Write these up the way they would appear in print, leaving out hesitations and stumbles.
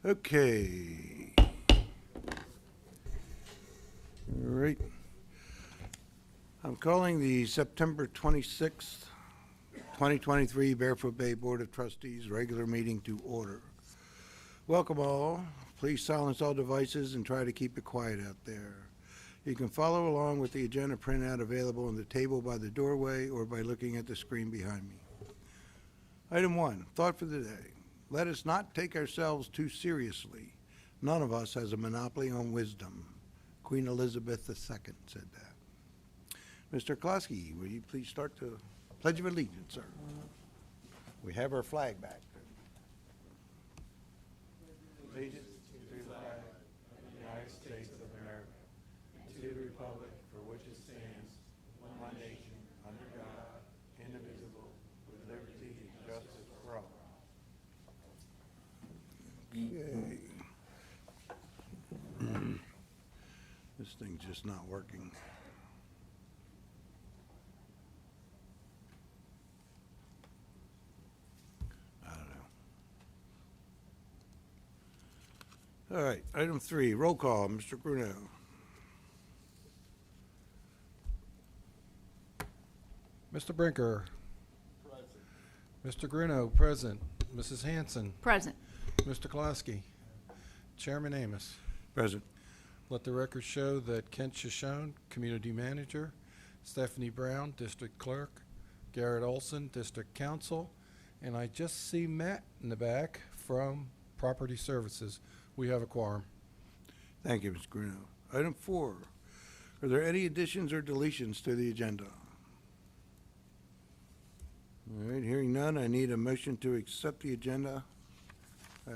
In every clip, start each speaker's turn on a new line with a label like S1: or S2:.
S1: Okay. All right. I'm calling the September 26th, 2023 Barefoot Bay Board of Trustees regular meeting to order. Welcome all. Please silence all devices and try to keep it quiet out there. You can follow along with the agenda printout available on the table by the doorway or by looking at the screen behind me. Item 1, thought for the day. Let us not take ourselves too seriously. None of us has a monopoly on wisdom. Queen Elizabeth II said that. Mr. Klosky, will you please start the Pledge of Allegiance, sir? We have our flag back. Allegiance to the flag of the United States of America, and to the republic for which it stands, one nation, under God, indivisible, with liberty and justice for all. Okay. This thing's just not working. I don't know. All right, item 3, roll call, Mr. Bruno.
S2: Mr. Brinker. Present. Mr. Gruno, present. Mrs. Hanson.
S3: Present.
S2: Mr. Klosky. Chairman Amos.
S1: Present.
S2: Let the record show that Kent Shoshone, Community Manager, Stephanie Brown, District Clerk, Garrett Olson, District Counsel, and I just see Matt in the back from Property Services. We have a quorum.
S1: Thank you, Mr. Bruno. Item 4, are there any additions or deletions to the agenda? All right, hearing none, I need a motion to accept the agenda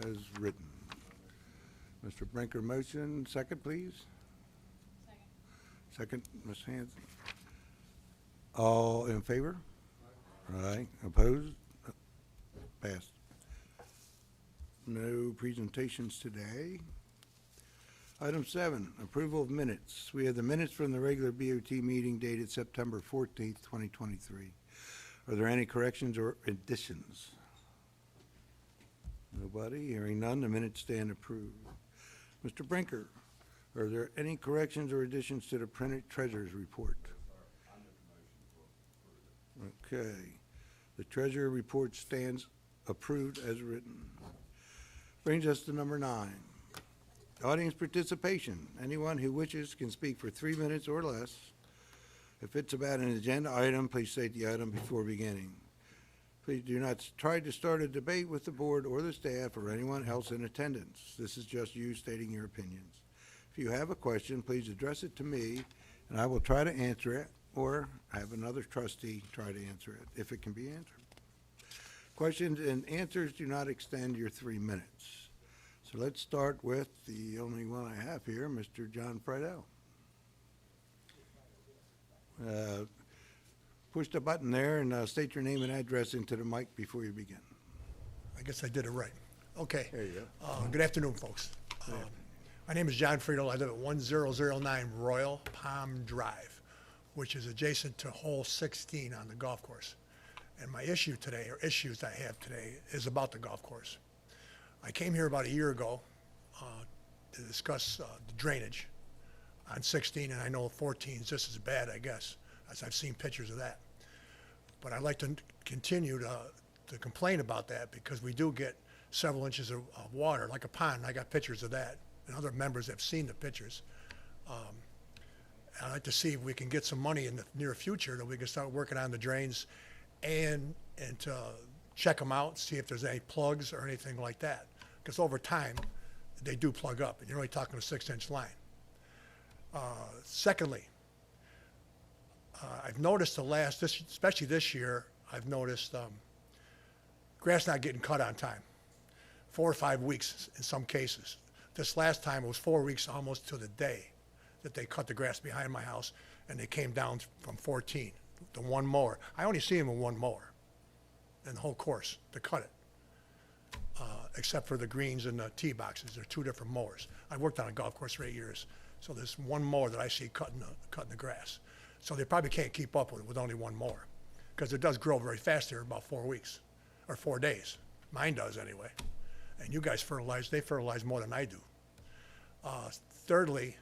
S1: as written. Mr. Brinker, motion. Second, please. Second, Ms. Hanson. All in favor? Aye. Opposed? Passed. No presentations today. Item 7, approval of minutes. We have the minutes from the regular BOT meeting dated September 14th, 2023. Are there any corrections or additions? Nobody. Hearing none, the minutes stand approved. Mr. Brinker, are there any corrections or additions to the printed treasurer's report? Okay. The treasurer report stands approved as written. Brings us to number 9. Audience participation. Anyone who wishes can speak for 3 minutes or less. If it's about an agenda item, please state the item before beginning. Please do not try to start a debate with the board or the staff or anyone else in attendance. This is just you stating your opinions. If you have a question, please address it to me, and I will try to answer it, or have another trustee try to answer it, if it can be answered. Questions and answers do not extend your 3 minutes. So let's start with the only one I have here, Mr. John Friedel. Push the button there and state your name and address into the mic before you begin.
S4: I guess I did it right. Okay.
S1: There you go.
S4: Good afternoon, folks. My name is John Friedel. I live at 1009 Royal Palm Drive, which is adjacent to hole 16 on the golf course. And my issue today, or issues I have today, is about the golf course. I came here about a year ago to discuss the drainage on 16, and I know 14 is just as bad, I guess, as I've seen pictures of that. But I'd like to continue to complain about that, because we do get several inches of water, like a pond. I got pictures of that, and other members have seen the pictures. I'd like to see if we can get some money in the near future that we can start working on the drains and to check them out, see if there's any plugs or anything like that. Because over time, they do plug up, and you're only talking a 6-inch line. Secondly, I've noticed especially this year, I've noticed grass not getting cut on time. 4 or 5 weeks in some cases. This last time it was 4 weeks almost to the day that they cut the grass behind my house, and they came down from 14, the one mower. I only see them in one mower in the whole course to cut it, except for the greens and the tee boxes. They're 2 different mowers. I worked on a golf course for 8 years, so there's one mower that I see cutting the grass. So they probably can't keep up with it with only one mower, because it does grow very fast here in about 4 weeks or 4 days. Mine does anyway. And you guys fertilize, they fertilize more than I do. Thirdly,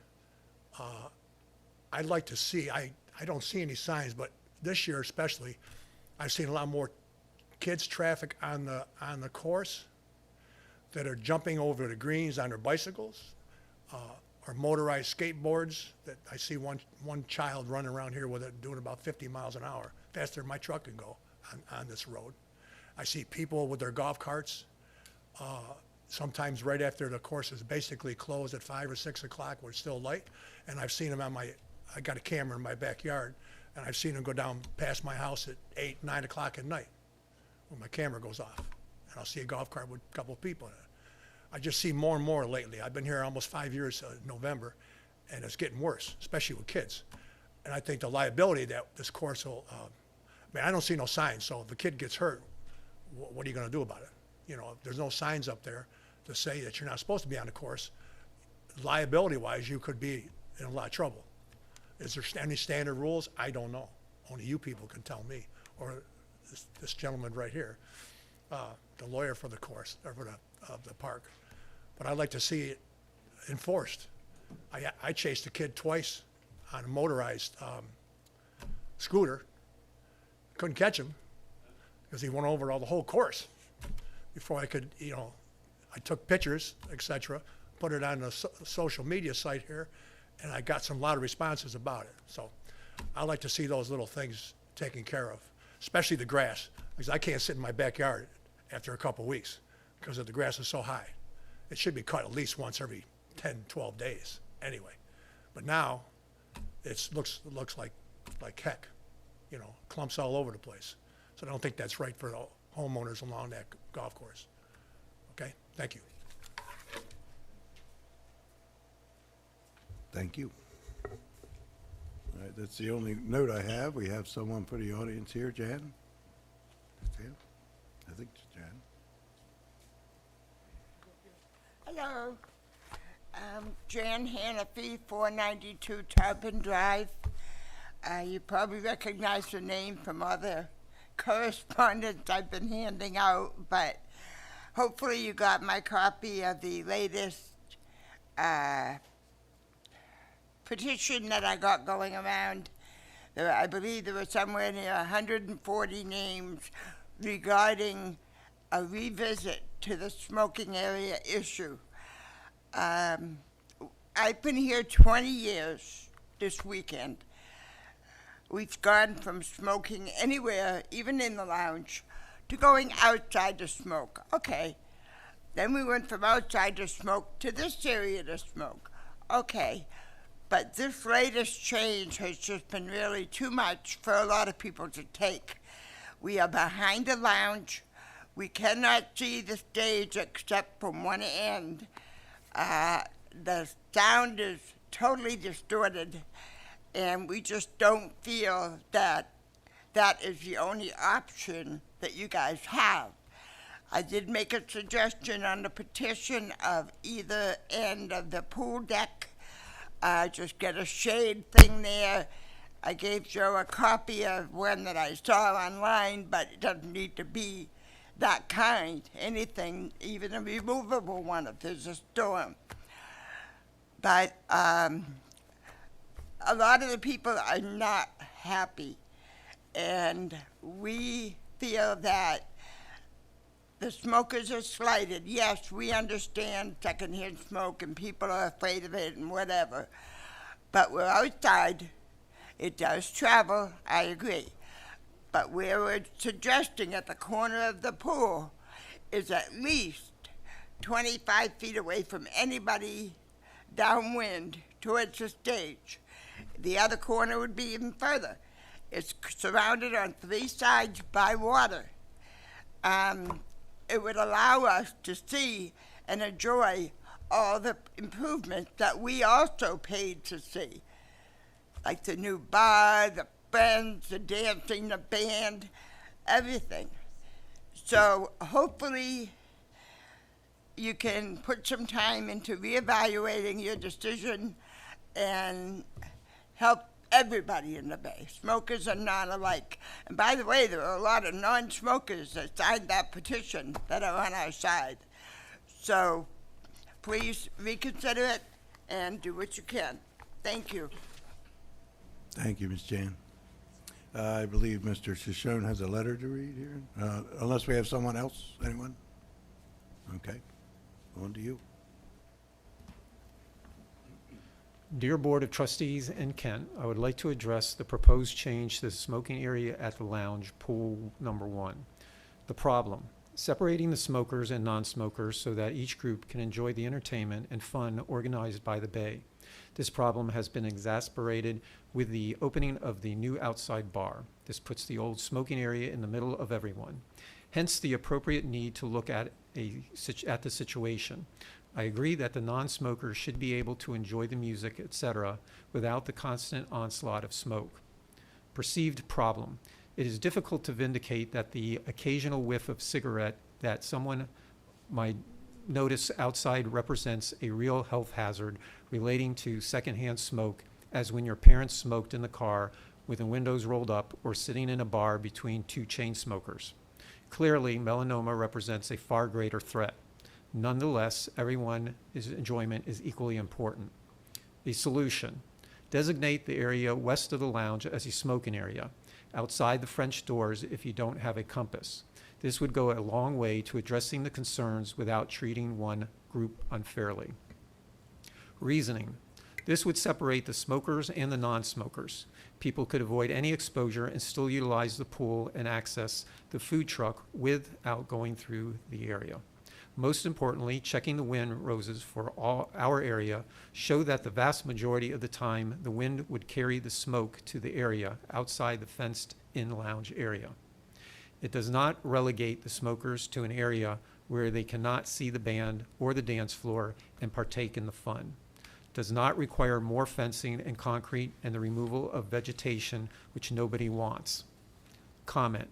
S4: I'd like to see, I don't see any signs, but this year especially, I've seen a lot more kids traffic on the course that are jumping over the greens on their bicycles, or motorized skateboards. That I see one child running around here with it doing about 50 miles an hour, faster than my truck can go on this road. I see people with their golf carts, sometimes right after the course is basically closed at 5 or 6 o'clock when it's still light. And I've seen them I got a camera in my backyard, and I've seen them go down past my house at 8, 9 o'clock at night when my camera goes off. And I'll see a golf cart with a couple of people in it. I just see more and more lately. I've been here almost 5 years in November, and it's getting worse, especially with kids. And I think the liability that this course will, I don't see no signs, so if a kid gets hurt, what are you going to do about it? You know, if there's no signs up there to say that you're not supposed to be on the course, liability-wise, you could be in a lot of trouble. Is there any standard rules? I don't know. Only you people can tell me, or this gentleman right here, the lawyer for the course, or for the park. But I'd like to see it enforced. I chased a kid twice on a motorized scooter. Couldn't catch him because he went over the whole course before I could, I took pictures, etc., put it on the social media site here, and I got a lot of responses about it. So I like to see those little things taken care of, especially the grass, because I can't sit in my backyard after a couple weeks because the grass is so high. It should be cut at least once every 10, 12 days anyway. But now it looks like heck, clumps all over the place. So I don't think that's right for the homeowners along that golf course. Okay, thank you.
S1: Thank you. All right, that's the only note I have. We have someone for the audience here, Jan. Jan? I think it's Jan.
S3: Hello. Jan Hannafy, 492 Tarpon Drive. You probably recognize the name from other correspondence I've been handing out, but hopefully you got my copy of the latest petition that I got going around. I believe there were somewhere near 140 names regarding a revisit to the smoking area issue. I've been here 20 years this weekend. We've gone from smoking anywhere, even in the lounge, to going outside to smoke. Okay. Then we went from outside to smoke to this area to smoke. Okay. But this latest change has just been really too much for a lot of people to take. We are behind the lounge. We cannot see the stage except from one end. The sound is totally distorted, and we just don't feel that that is the only option that you guys have. I did make a suggestion on the petition of either end of the pool deck. Just get a shade thing there. I gave Joe a copy of one that I saw online, but it doesn't need to be that kind. Anything, even a removable one if there's a storm. But a lot of the people are not happy, and we feel that the smokers are slighted. Yes, we understand secondhand smoke and people are afraid of it and whatever, but we're outside. It does travel, I agree. But where we're suggesting at the corner of the pool is at least 25 feet away from anybody downwind towards the stage. The other corner would be even further. It's surrounded on 3 sides by water. It would allow us to see and enjoy all the improvements that we also paid to see, like the new bar, the friends, the dancing, the band, everything. So hopefully you can put some time into reevaluating your decision and help everybody in the Bay. Smokers are not alike. And by the way, there are a lot of non-smokers that signed that petition that are on our side. So please reconsider it and do what you can. Thank you.
S1: Thank you, Ms. Jan. I believe Mr. Shoshone has a letter to read here, unless we have someone else. Anyone? Okay. On to you.
S5: Dear Board of Trustees and Kent, I would like to address the proposed change to the smoking area at the lounge, pool number 1. The problem: separating the smokers and non-smokers so that each group can enjoy the entertainment and fun organized by the Bay. This problem has been exacerbated with the opening of the new outside bar. This puts the old smoking area in the middle of everyone. Hence the appropriate need to look at the situation. I agree that the non-smokers should be able to enjoy the music, etc., without the constant onslaught of smoke. Perceived problem: it is difficult to vindicate that the occasional whiff of cigarette that someone might notice outside represents a real health hazard relating to secondhand smoke, as when your parents smoked in the car with the windows rolled up or sitting in a bar between two chain smokers. Clearly, melanoma represents a far greater threat. Nonetheless, everyone's enjoyment is equally important. The solution: designate the area west of the lounge as a smoking area, outside the French doors if you don't have a compass. This would go a long way to addressing the concerns without treating one group unfairly. Reasoning: this would separate the smokers and the non-smokers. People could avoid any exposure and still utilize the pool and access the food truck without going through the area. Most importantly, checking the wind roses for our area show that the vast majority of the time the wind would carry the smoke to the area outside the fenced-in lounge area. It does not relegate the smokers to an area where they cannot see the band or the dance floor and partake in the fun. Does not require more fencing and concrete and the removal of vegetation, which nobody wants. Comment: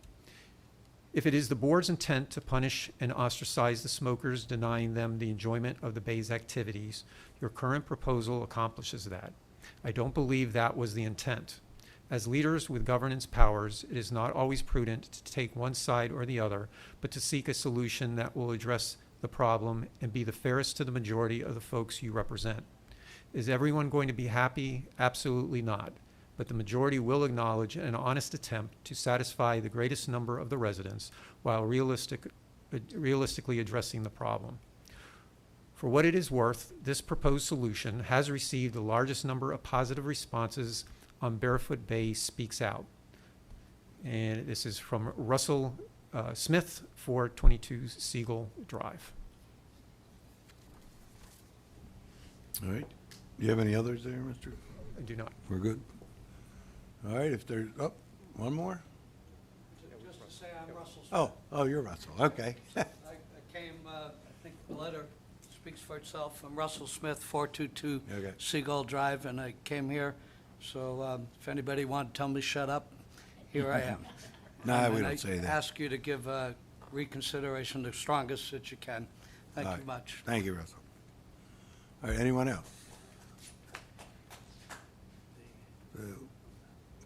S5: if it is the board's intent to punish and ostracize the smokers, denying them the enjoyment of the Bay's activities, your current proposal accomplishes that. I don't believe that was the intent. As leaders with governance powers, it is not always prudent to take one side or the other, but to seek a solution that will address the problem and be the fairest to the majority of the folks you represent. Is everyone going to be happy? Absolutely not. But the majority will acknowledge an honest attempt to satisfy the greatest number of the residents while realistically addressing the problem. For what it is worth, this proposed solution has received the largest number of positive responses on Barefoot Bay Speaks Out. And this is from Russell Smith, 422 Siegel Drive.
S1: All right. Do you have any others there, Mr.?
S5: I do not.
S1: We're good. All right, if there's, one more?
S6: Just to say, I'm Russell Smith.
S1: Oh, you're Russell, okay.
S6: I came, I think the letter speaks for itself. I'm Russell Smith, 422
S1: Okay.
S6: Seagull Drive, and I came here. So if anybody wanted to tell me shut up, here I am.
S1: No, we
S6: And
S1: don't say
S6: I
S1: that.
S6: ask you to give reconsideration the strongest that you can. Thank
S1: All
S6: you
S1: right.
S6: much.
S1: Thank you, Russell. All right, anyone else?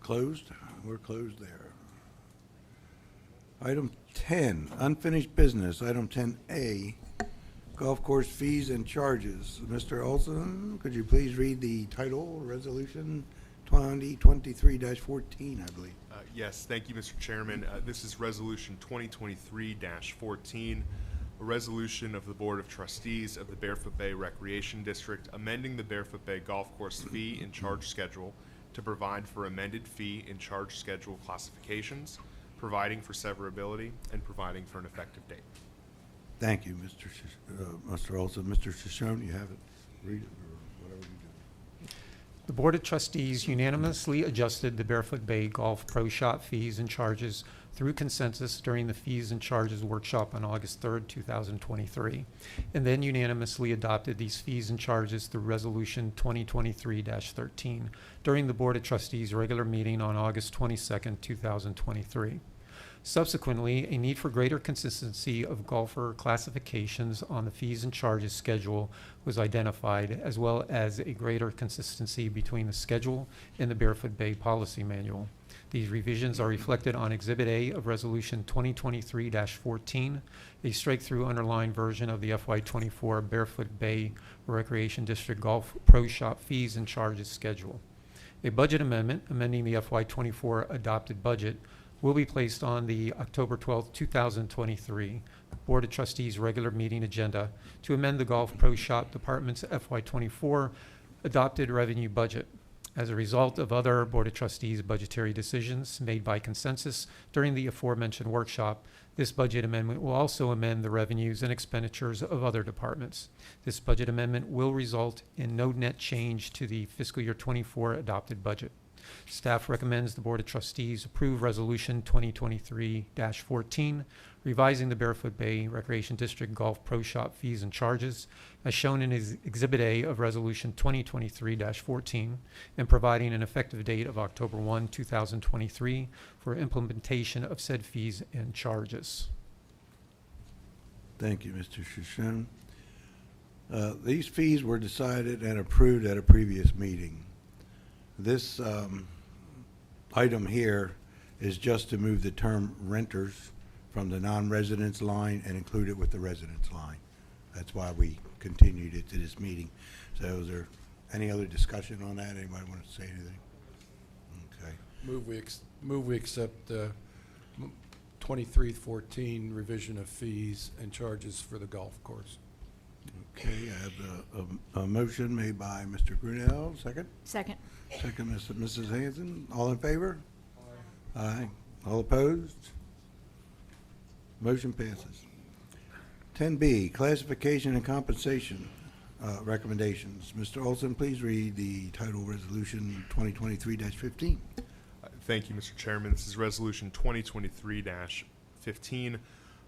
S1: Closed? We're closed there. Item 10, unfinished business. Item 10A, golf course fees and charges. Mr. Olson, could you please read the title, Resolution 2023-14, I believe.
S7: Yes, thank you, Mr. Chairman. This is Resolution 2023-14, a resolution of the Board of Trustees of the Barefoot Bay Recreation District amending the Barefoot Bay Golf Course fee and charge schedule to provide for amended fee and charge schedule classifications, providing for severability, and providing for an effective date.
S1: Thank you, Mr. Olson. Mr. Shoshone, you have it. Read it or whatever you do.
S5: The Board of Trustees unanimously adjusted the Barefoot Bay Golf Pro Shop fees and charges through consensus during the Fees and Charges Workshop on August 3rd, 2023, and then unanimously adopted these fees and charges through Resolution 2023-13 during the Board of Trustees regular meeting on August 22nd, 2023. Subsequently, a need for greater consistency of golfer classifications on the fees and charges schedule was identified, as well as a greater consistency between the schedule and the Barefoot Bay Policy Manual. These revisions are reflected on Exhibit A of Resolution 2023-14, a strike-through underlined version of the FY24 Barefoot Bay Recreation District Golf Pro Shop fees and charges schedule. A budget amendment amending the FY24 adopted budget will be placed on the October 12, 2023 Board of Trustees regular meeting agenda to amend the Golf Pro Shop Department's FY24 adopted revenue budget. As a result of other Board of Trustees budgetary decisions made by consensus during the aforementioned workshop, this budget amendment will also amend the revenues and expenditures of other departments. This budget amendment will result in no net change to the fiscal year 24 adopted budget. Staff recommends the Board of Trustees approve Resolution 2023-14, revising the Barefoot Bay Recreation District Golf Pro Shop fees and charges, as shown in Exhibit A of Resolution 2023-14, and providing an effective date of October 1, 2023, for implementation of said fees and charges.
S1: Thank you, Mr. Shoshone. These fees were decided and approved at a previous meeting. This item here is just to move the term renters from the non-residents line and include it with the residents line. That's why we continued it to this meeting. So is there any other discussion on that? Anybody want to say anything? Okay.
S2: Move we accept 2314 revision of fees and charges for the golf course.
S1: Okay, I have a motion made by Mr. Grunell, second.
S8: Second.
S1: Second, Mrs. Hanson. All in favor? Aye. All opposed? Motion passes. 10B, classification and compensation recommendations. Mr. Olson, please read the title resolution 2023-15.
S7: Thank you, Mr. Chairman. This is Resolution 2023-15,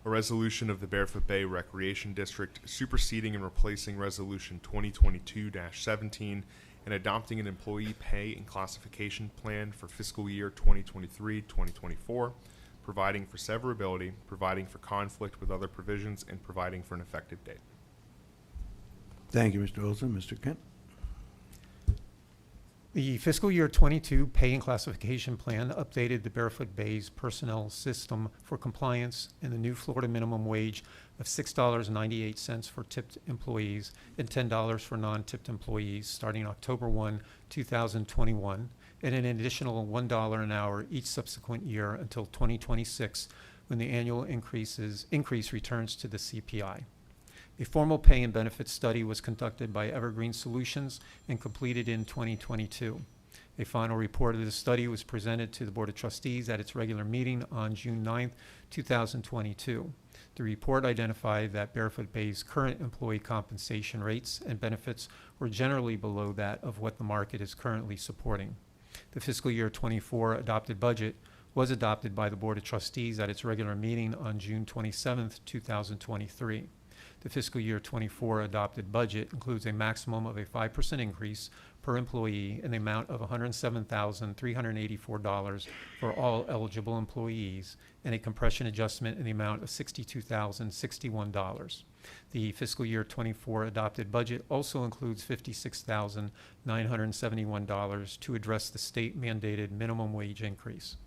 S7: a resolution of the Barefoot Bay Recreation District superseding and replacing Resolution 2022-17 and adopting an employee pay and classification plan for fiscal year 2023-2024, providing for severability, providing for conflict with other provisions, and providing for an effective date.
S1: Thank you, Mr. Olson. Mr. Kent?
S5: The fiscal year 22 pay and classification plan updated the Barefoot Bay's personnel system for compliance in the new Florida minimum wage of $6.98 for tipped employees and $10 for non-tipped employees starting October 1, 2021, and an additional $1 an hour each subsequent year until 2026, when the annual increase returns to the CPI. A formal pay and benefits study was conducted by Evergreen Solutions and completed in 2022. A final report of the study was presented to the Board of Trustees at its regular meeting on June 9, 2022. The report identified that Barefoot Bay's current employee compensation rates and benefits were generally below that of what the market is currently supporting. The fiscal year 24 adopted budget was adopted by the Board of Trustees at its regular meeting on June 27, 2023. The fiscal year 24 adopted budget includes a maximum of a 5% increase per employee in the amount of $107,384 for all eligible employees and a compression adjustment in the amount of $62,061. The fiscal year 24 adopted budget also includes $56,971 to address the state mandated minimum wage increase.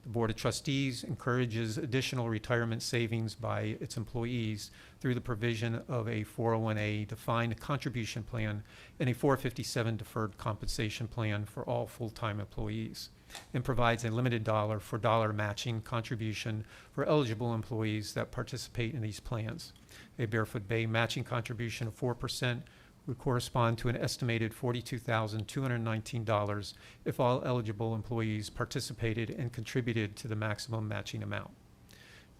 S5: The Board of Trustees encourages additional retirement savings by its employees through the provision of a 401A defined contribution plan and a 457 deferred compensation plan for all full-time employees, and provides a limited dollar-for-dollar matching contribution for eligible employees that participate in these plans. A Barefoot Bay matching contribution of 4% would correspond to an estimated $42,219 if all eligible employees participated and contributed to the maximum matching amount.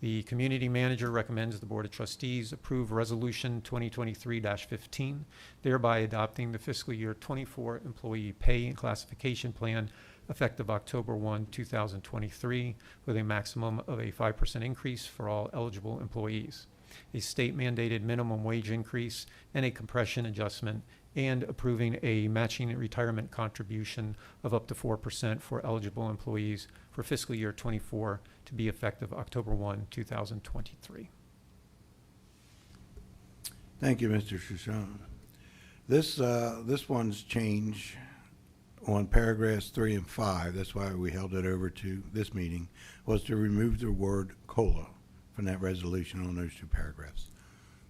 S5: The community manager recommends the Board of Trustees approve Resolution 2023-15, thereby adopting the fiscal year 24 employee pay and classification plan effective October 1, 2023, with a maximum of a 5% increase for all eligible employees, a state-mandated minimum wage increase, and a compression adjustment, and approving a matching retirement contribution of up to 4% for eligible employees for fiscal year 24 to be effective October 1, 2023.
S1: Thank you, Mr. Shoshone. This one's change on paragraphs 3 and 5, that's why we held it over to this meeting, was to remove the word COLA from that resolution on those two paragraphs.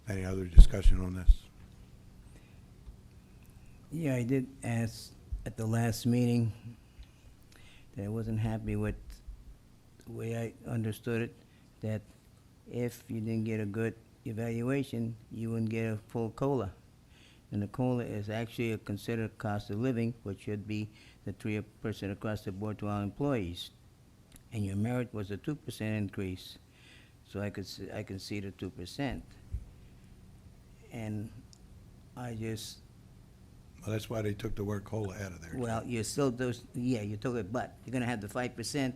S1: Any other discussion on this?
S8: Yeah, I did ask at the last meeting that I wasn't happy with the way I understood it, that if you didn't get a good evaluation, you wouldn't get a full COLA. And the COLA is actually a considered cost of living, which should be the 3% across the board to all employees. And your merit was a 2% increase, so I can see the 2%. And I just,
S1: Well, that's why they took the word COLA out of there.
S8: well, you still do, yeah, you took it, but you're gonna have the 5%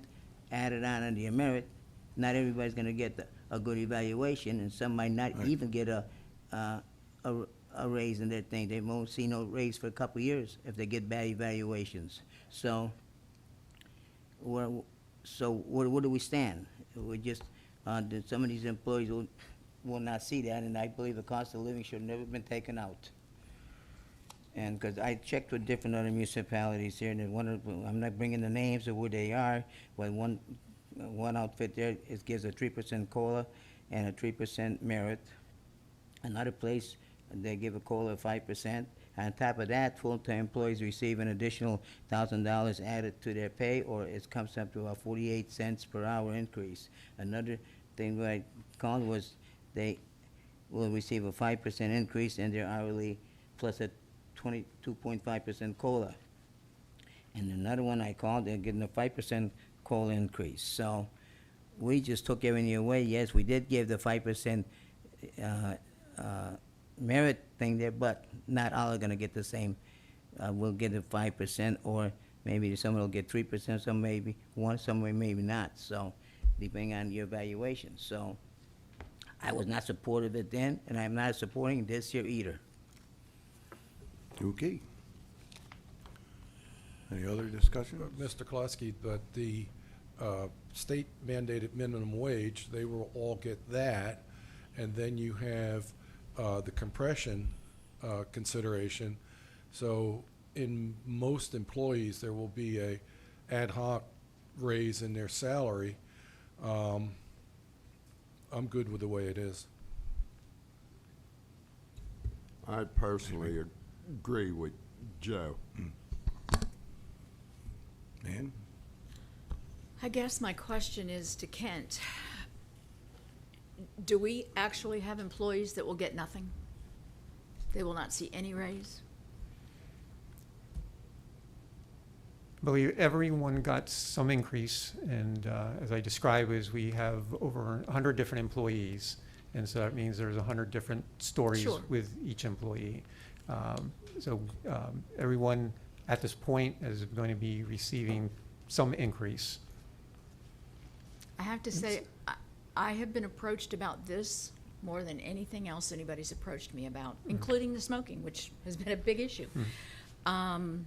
S8: added on under your merit. Not everybody's gonna get a good evaluation, and some might not
S1: Right.
S8: even get a raise in their thing. They won't see no raise for a couple of years if they get bad evaluations. So, where do we stand? We just, some of these employees will not see that, and I believe the cost of living should have never been taken out. And, because I checked with different other municipalities here, and I'm not bringing the names of where they are, but one outfit there, it gives a 3% COLA and a 3% merit. Another place, they give a COLA of 5%. On top of that, full-time employees receive an additional $1,000 added to their pay, or it comes up to a 48 cents per hour increase. Another thing that I called was they will receive a 5% increase in their hourly plus a 22.5% COLA. And another one I called, they're getting a 5% COLA increase. So we just took everything away. Yes, we did give the 5% merit thing there, but not all are gonna get the same. We'll get a 5%, or maybe someone will get 3%, some maybe one, some maybe not. So depending on your evaluation. So I was not supportive of it then, and I'm not supporting this year either.
S1: Okay. Any other discussion?
S2: Mr. Kolosky, but the state mandated minimum wage, they will all get that, and then you have the compression consideration. So in most employees, there will be a ad hoc raise in their salary. I'm good with the way it is.
S9: I personally agree with Joe.
S1: Nan?
S10: I guess my question is to Kent. Do we actually have employees that will get nothing? They will not see any raise?
S5: I believe everyone got some increase, and as I described, is we have over 100 different employees, and so that means there's 100 different stories
S10: Sure.
S5: with each employee. Everyone at this point is going to be receiving some increase.
S10: I have to say, I have been approached about this more than anything else anybody's approached me about, including the smoking, which has been a big issue. And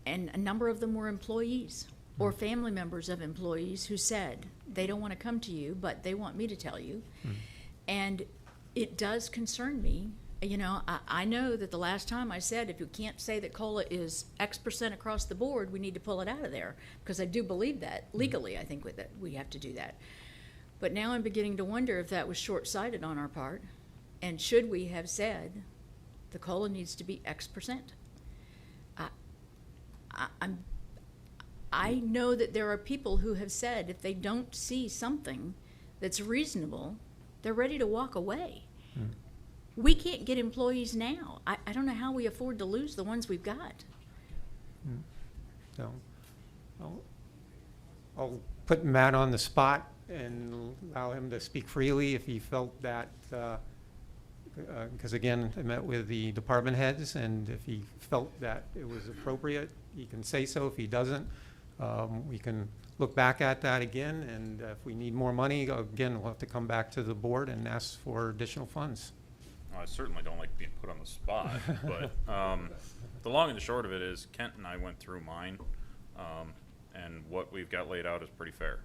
S10: a number of them were employees or family members of employees who said they don't want to come to you, but they want me to tell you. And it does concern me. You know, I know that the last time I said, if you can't say that COLA is X% across the board, we need to pull it out of there, because I do believe that legally. I think that we have to do that. But now I'm beginning to wonder if that was short-sighted on our part, and should we have said the COLA needs to be X%. I know that there are people who have said if they don't see something that's reasonable, they're ready to walk away. We can't get employees now. I don't know how we afford to lose the ones we've got.
S5: So I'll put Matt on the spot and allow him to speak freely if he felt that, because again, I met with the department heads, and if he felt that it was appropriate, he can say so. If he doesn't, we can look back at that again, and if we need more money, again, we'll have to come back to the board and ask for additional funds.
S11: I certainly don't like being put on the spot, but the long and the short of it is Kent and I went through mine, and what we've got laid out is pretty fair.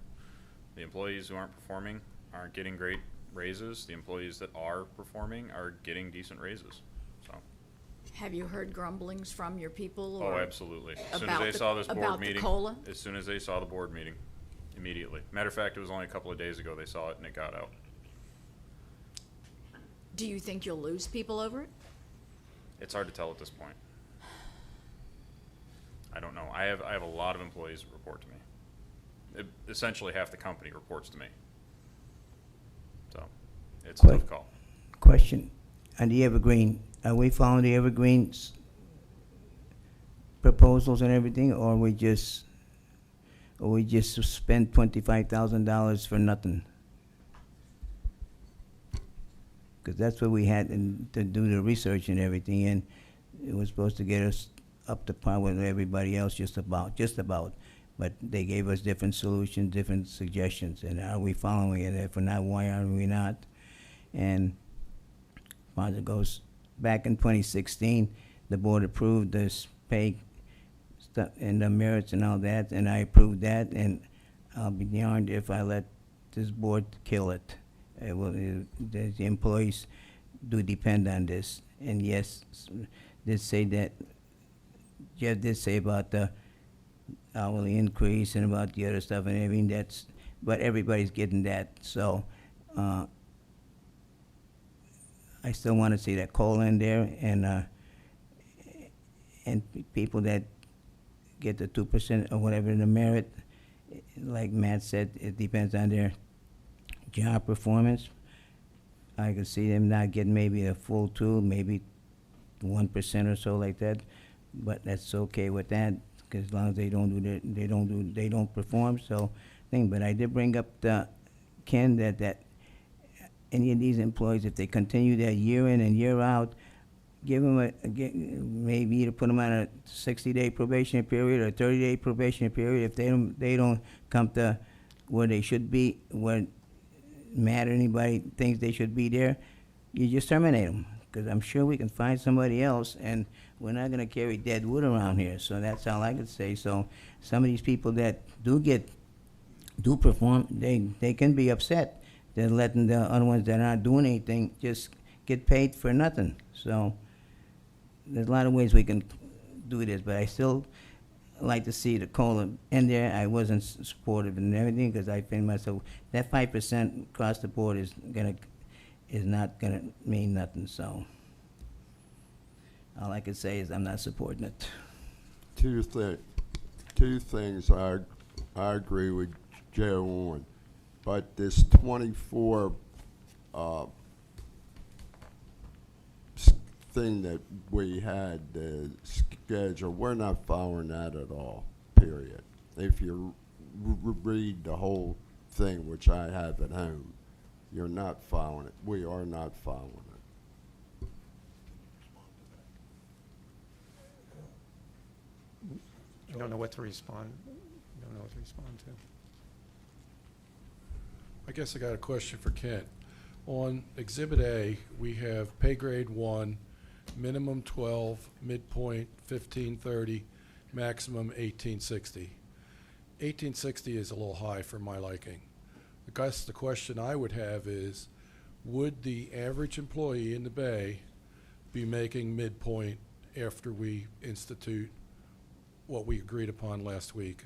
S11: The employees who aren't performing aren't getting great raises. The employees that are performing are getting decent raises. So
S10: Have you heard grumblings from your people?
S11: Oh,
S10: or
S11: absolutely. As soon as
S10: about
S11: they
S10: the-
S11: saw this board
S10: about the
S11: meeting,
S10: COLA?
S11: as soon as they saw the board meeting, immediately. Matter of fact, it was only a couple of days ago they saw it and it got out.
S10: Do you think you'll lose people over it?
S11: It's hard to tell at this point. I don't know. I have a lot of employees that report to me. Essentially half the company reports to me. So, it's a tough call.
S8: Question, on the Evergreen, are we following the Evergreen's proposals and everything, or we just spent $25,000 for nothing? Because that's what we had to do the research and everything, and it was supposed to get us up to par with everybody else, just about. But they gave us different solutions, different suggestions, and are we following it? If we're not, why are we not? And as it goes, back in 2016, the board approved this pay stuff and the merits and all that, and I approved that, and I'll be darned if I let this board kill it. The employees do depend on this, and yes, did say that, Jeff did say about the hourly increase and about the other stuff and everything, but everybody's getting that, so, I still want to see that COLA in there, and people that get the 2% or whatever in the merit, like Matt said, it depends on their job performance. I could see them not getting maybe a full 2, maybe 1% or so like that, but that's okay with that, because as long as they don't perform. So, but I did bring up Ken that any of these employees, if they continue that year in and year out, give them maybe either put them on a 60-day probation period or a 30-day probation period. If they don't come to where they should be, where Matt or anybody thinks they should be there, you just terminate them. Because I'm sure we can find somebody else, and we're not going to carry dead wood around here. So that's all I could say. So some of these people that do perform, they can be upset. They're letting the other ones that aren't doing anything just get paid for nothing. So there's a lot of ways we can do this, but I still like to see the COLA in there. I wasn't supportive and everything because I think myself that 5% across the board is not gonna mean nothing. So all I can say is I'm not supporting it.
S9: Two things I agree with Joe on. But this 24 thing that we had, the schedule, we're not following that at all, period. If you read the whole thing, which I have at home, you're not following it. We are not following it.
S5: I don't know what to respond. I don't know what to respond to.
S2: I guess I got a question for Kent. On Exhibit A, we have pay grade 1, minimum 12, midpoint 1530, maximum 1860. 1860 is a little high for my liking. I guess the question I would have is, would the average employee in the Bay be making midpoint after we institute what we agreed upon last week?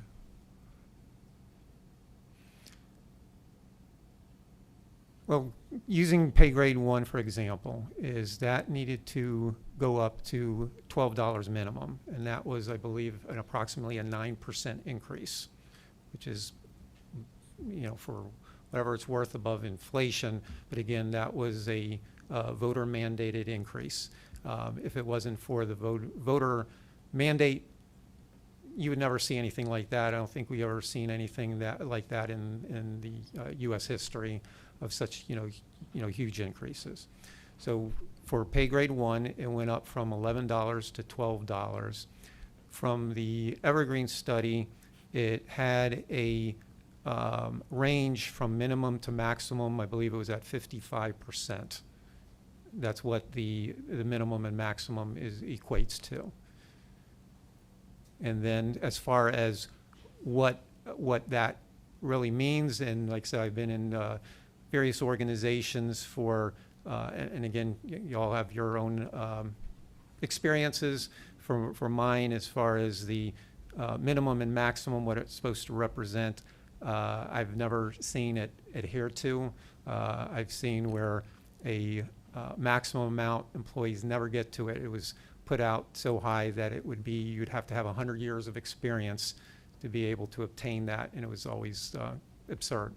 S5: Well, using pay grade 1, for example, is that needed to go up to $12 minimum, and that was, I believe, approximately a 9% increase, which is, for whatever it's worth above inflation. But again, that was a voter mandated increase. If it wasn't for the voter mandate, you would never see anything like that. I don't think we've ever seen anything like that in the U.S. history of such, huge increases. So for pay grade 1, it went up from $11 to $12. From the Evergreen study, it had a range from minimum to maximum. I believe it was at 55%. That's what the minimum and maximum equates to. And then as far as what that really means, and like I said, I've been in various organizations for, and again, you all have your own experiences for mine as far as the minimum and maximum, what it's supposed to represent. I've never seen it adhered to. I've seen where a maximum amount employees never get to it. It was put out so high that it would be, you'd have to have 100 years of experience to be able to obtain that, and it was always absurd.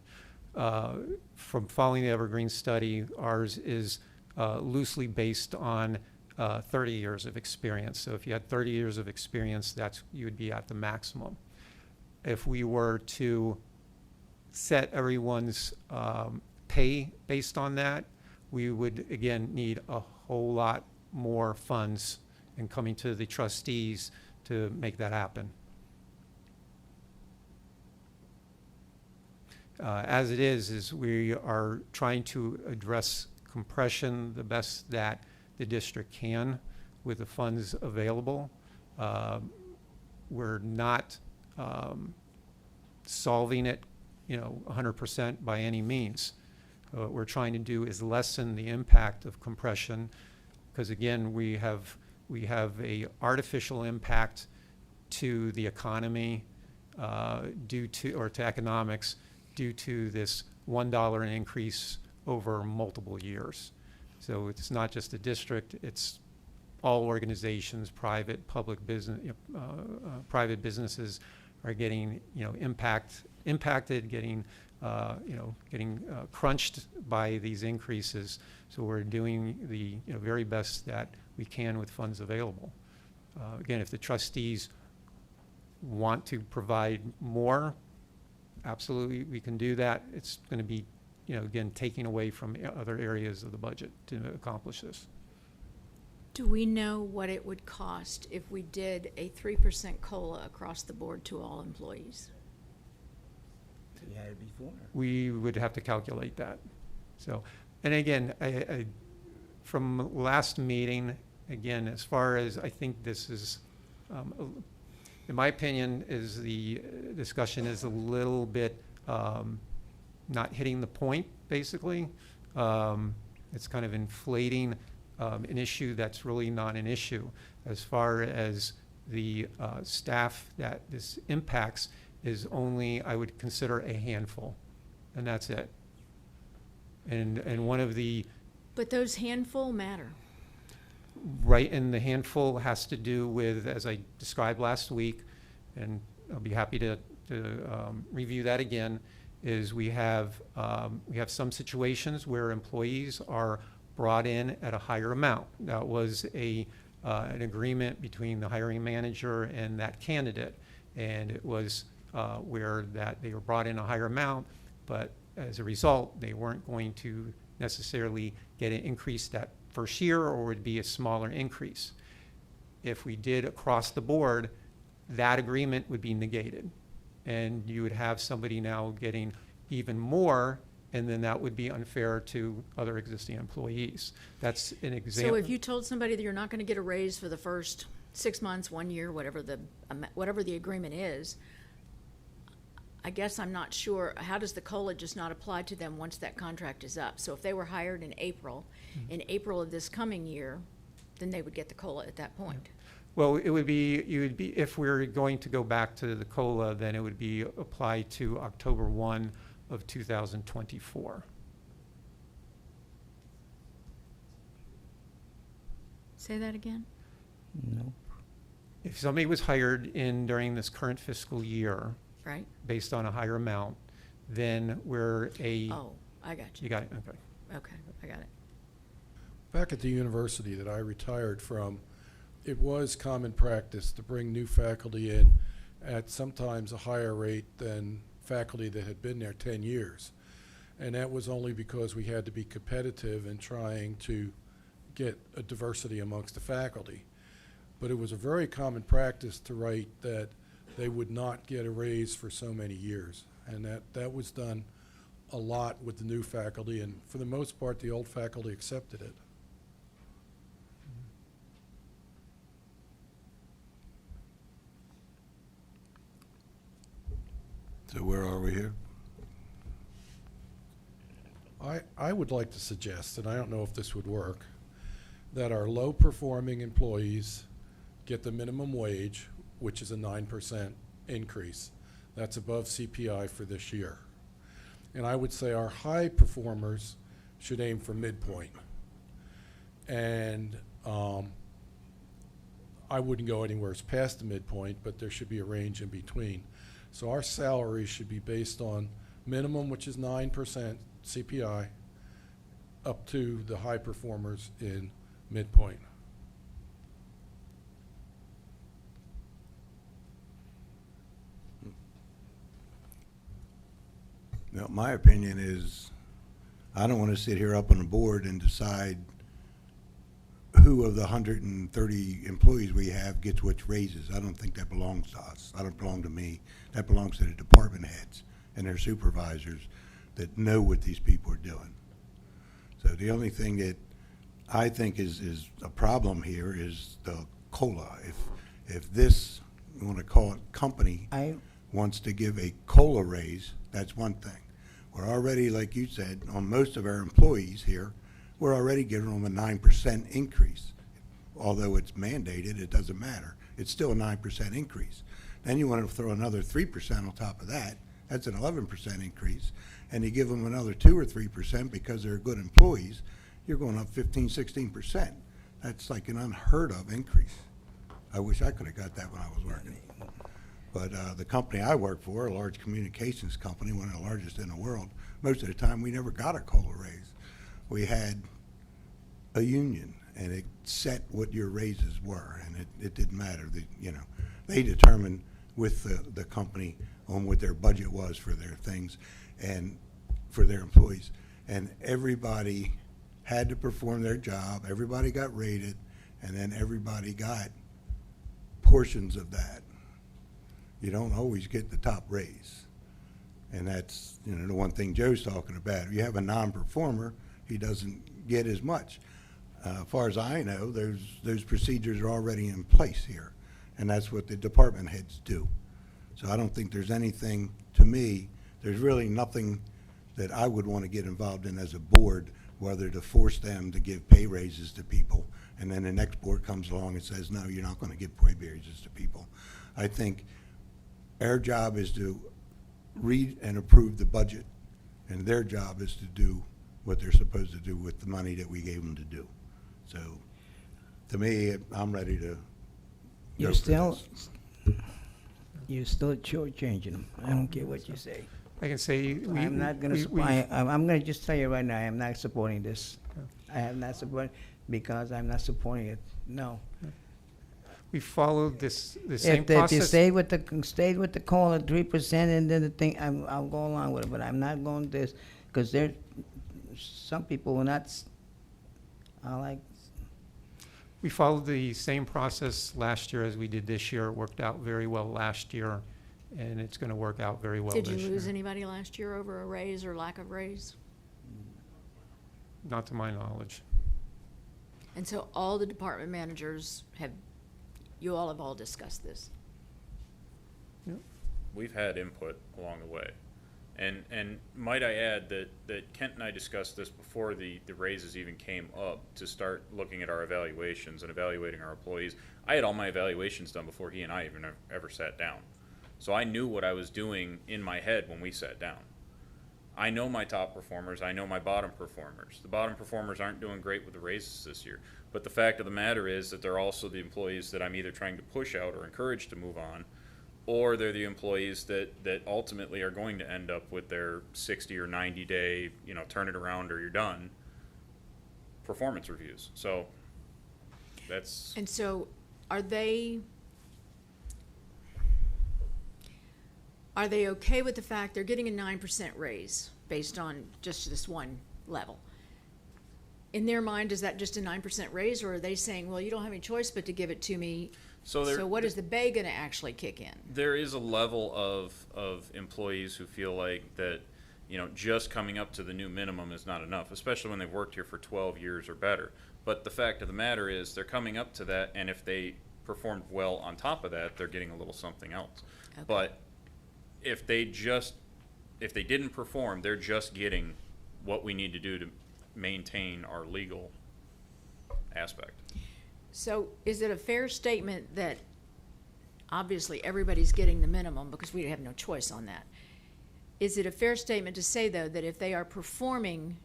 S5: From following the Evergreen study, ours is loosely based on 30 years of experience. So if you had 30 years of experience, you would be at the maximum. If we were to set everyone's pay based on that, we would, again, need a whole lot more funds and coming to the trustees to make that happen. As it is we are trying to address compression the best that the district can with the funds available. We're not solving it, 100% by any means. What we're trying to do is lessen the impact of compression, because again, we have a artificial impact to the economy to economics due to this $1 increase over multiple years. So it's not just the district, it's all organizations, private, public business, private businesses are getting, impacted, getting crunched by these increases. So we're doing the very best that we can with funds available. Again, if the trustees want to provide more, absolutely we can do that. It's going to be, again, taking away from other areas of the budget to accomplish this.
S10: Do we know what it would cost if we did a 3% COLA across the board to all employees?
S8: You had it before.
S5: We would have to calculate that. So, and again, I from last meeting, again, as far as I think this is, in my opinion, is the discussion is a little bit not hitting the point, basically. It's kind of inflating an issue that's really not an issue. As far as the staff that this impacts is only, I would consider, a handful, and that's it. And one of the...
S10: But those handful matter.
S5: Right, and the handful has to do with, as I described last week, and I'll be happy to review that again, is we have some situations where employees are brought in at a higher amount. That was an agreement between the hiring manager and that candidate, and it was where that they were brought in a higher amount, but as a result, they weren't going to necessarily get an increase that first year, or would be a smaller increase. If we did across the board, that agreement would be negated, and you would have somebody now getting even more, and then that would be unfair to other existing employees. That's an example.
S10: So if you told somebody that you're not going to get a raise for the first 6 months, 1 year, whatever the agreement is, I guess I'm not sure, how does the COLA just not apply to them once that contract is up? So if they were hired in April of this coming year, then they would get the COLA at that point.
S5: Well, you would be, if we're going to go back to the COLA, then it would be applied to October 1 of 2024.
S10: Say that again?
S8: No.
S5: If somebody was hired during this current fiscal year,
S10: Right?
S5: based on a higher amount, then we're
S10: Oh, I got you.
S5: You got it? Okay.
S10: Okay, I got it.
S2: Back at the university that I retired from, it was common practice to bring new faculty in at sometimes a higher rate than faculty that had been there 10 years. And that was only because we had to be competitive in trying to get a diversity amongst the faculty. But it was a very common practice to write that they would not get a raise for so many years. And that was done a lot with the new faculty, and for the most part, the old faculty accepted it.
S1: So where are we here?
S2: I would like to suggest, and I don't know if this would work, that our low-performing employees get the minimum wage, which is a 9% increase. That's above CPI for this year. And I would say our high performers should aim for midpoint. And I wouldn't go anywhere past the midpoint, but there should be a range in between. So our salary should be based on minimum, which is 9% CPI, up to the high performers in midpoint.
S1: Now, my opinion is, I don't want to sit here up on the board and decide who of the 130 employees we have gets which raises. I don't think that belongs to us. I don't belong to me. That belongs to the department heads and their supervisors that know what these people are doing. So the only thing that I think is a problem here is the COLA. If this, you want to call it company, wants to give a COLA raise, that's one thing. We're already, like you said, on most of our employees here, we're already giving them a 9% increase. Although it's mandated, it doesn't matter. It's still a 9% increase. Then you want to throw another 3% on top of that. That's an 11% increase. And you give them another 2 or 3% because they're good employees, you're going up 15, 16%. That's like an unheard of increase. I wish I could have got that when I was working. But the company I work for, a large communications company, one of the largest in the world, most of the time we never got a COLA raise. We had a union, and it set what your raises were, and it didn't matter. They determined with the company on what their budget was for their things and for their employees. And everybody had to perform their job. Everybody got rated, and then everybody got portions of that. You don't always get the top raise. And that's, the one thing Joe's talking about. If you have a non-performer, he doesn't get as much. As far as I know, those procedures are already in place here, and that's what the department heads do. So I don't think there's anything, to me, there's really nothing that I would want to get involved in as a board, whether to force them to give pay raises to people, and then the next board comes along and says, no, you're not going to give pay raises to people. I think our job is to read and approve the budget, and their job is to do what they're supposed to do with the money that we gave them to do. So, to me, I'm ready to
S8: You're still shortchanging them. I don't care what you say.
S5: I can say
S8: I'm not going to. I'm going to just tell you right now. I am not supporting this. I have not supported because I'm not supporting it. No.
S5: we followed the same
S8: If
S5: process.
S8: you stayed with the call at 3% and then the thing, I'll go along with it, but I'm not going this, because some people will not,
S5: We followed the same process last year as we did this year. It worked out very well last year, and it's going to work out very well this
S10: Did
S5: year.
S10: you lose anybody last year over a raise or lack of raise?
S5: Not to my knowledge.
S10: And so all the department managers you all have all discussed this?
S11: We've had input along the way. And might I add that Kent and I discussed this before the raises even came up, to start looking at our evaluations and evaluating our employees. I had all my evaluations done before he and I even ever sat down. So I knew what I was doing in my head when we sat down. I know my top performers, I know my bottom performers. The bottom performers aren't doing great with the raises this year. But the fact of the matter is that they're also the employees that I'm either trying to push out or encourage to move on, or they're the employees that ultimately are going to end up with their 60 or 90 day, turn it around or you're done performance reviews. So that's.
S10: And so are they okay with the fact they're getting a 9% raise based on just this one level? In their mind, is that just a 9% raise, or are they saying, well, you don't have any choice but to give it to me? So what is the bay going to actually kick in?
S11: There is a level of employees who feel like that, just coming up to the new minimum is not enough, especially when they've worked here for 12 years or better. But the fact of the matter is they're coming up to that, and if they performed well on top of that, they're getting a little something else. Okay. But if they didn't perform, they're just getting what we need to do to maintain our legal aspect.
S10: So is it a fair statement that obviously everybody's getting the minimum because we have no choice on that? Is it a fair statement to say, though, that if they are performing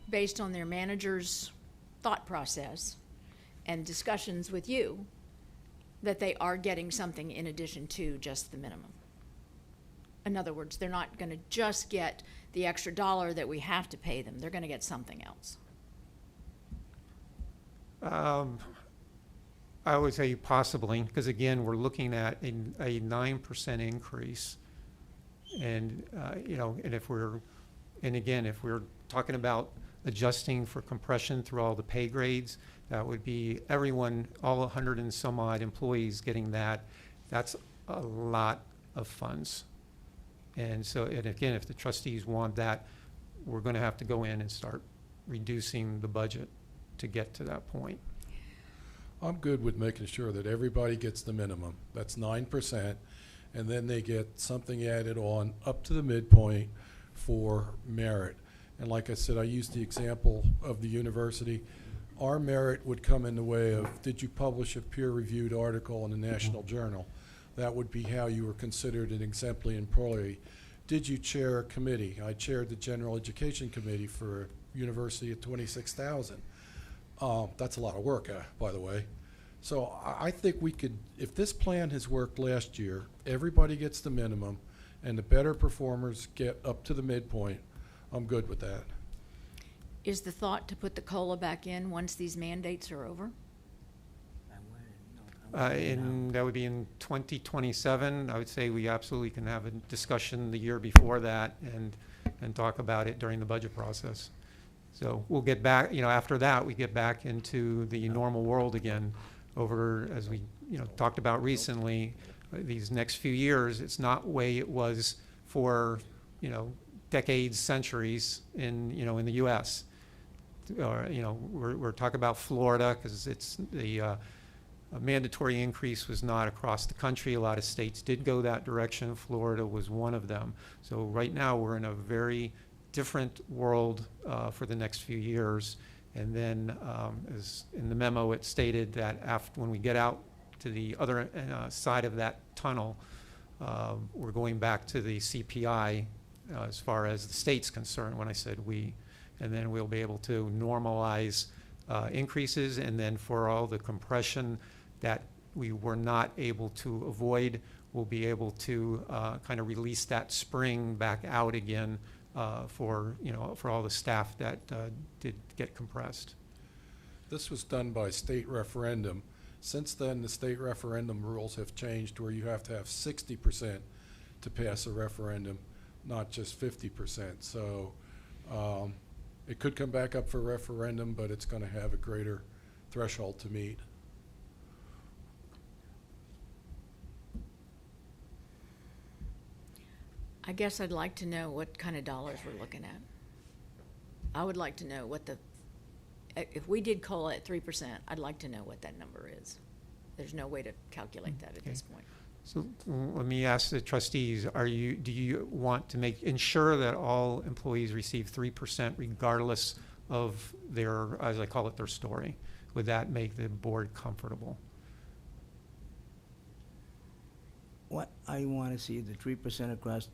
S10: based on their manager's thought process and discussions with you, that they are getting something in addition to just the minimum? In other words, they're not going to just get the extra dollar that we have to pay them. They're going to get something else.
S5: I would say possibly, because again, we're looking at a 9% increase. And, and if we're talking about adjusting for compression through all the pay grades, that would be everyone, all 100 and some odd employees getting that. That's a lot of funds. And so, and again, if the trustees want that, we're going to have to go in and start reducing the budget to get to that point.
S2: I'm good with making sure that everybody gets the minimum. That's 9%, and then they get something added on up to the midpoint for merit. And like I said, I used the example of the university. Our merit would come in the way of, did you publish a peer-reviewed article in the National Journal? That would be how you were considered an exemplary employee. Did you chair a committee? I chaired the General Education Committee for a university of 26,000. That's a lot of work, by the way. So I think we could, if this plan has worked last year, everybody gets the minimum, and the better performers get up to the midpoint, I'm good with that.
S10: Is the thought to put the COLA back in once these mandates are over?
S5: And that would be in 2027. I would say we absolutely can have a discussion the year before that and talk about it during the budget process. So we'll get back, after that, we get back into the normal world again over, as we, talked about recently, these next few years. It's not the way it was for, decades, centuries in the U.S. Or, we're talking about Florida because it's the a mandatory increase was not across the country. A lot of states did go that direction. Florida was one of them. So right now we're in a very different world for the next few years. And then as in the memo, it stated that after, when we get out to the other side of that tunnel, we're going back to the CPI as far as the state's concerned when I said we. And then we'll be able to normalize increases, and then for all the compression that we were not able to avoid, we'll be able to kind of release that spring back out again for all the staff that did get compressed.
S2: This was done by state referendum. Since then, the state referendum rules have changed where you have to have 60% to pass a referendum, not just 50%. So it could come back up for referendum, but it's going to have a greater threshold to meet.
S10: I guess I'd like to know what kind of dollars we're looking at. I would like to know what if we did COLA at 3%, I'd like to know what that number is. There's no way to calculate that at this point.
S5: So let me ask the trustees, do you want to ensure that all employees receive 3% regardless of their, as I call it, their story? Would that make the board comfortable?
S8: What I want to see is the 3% across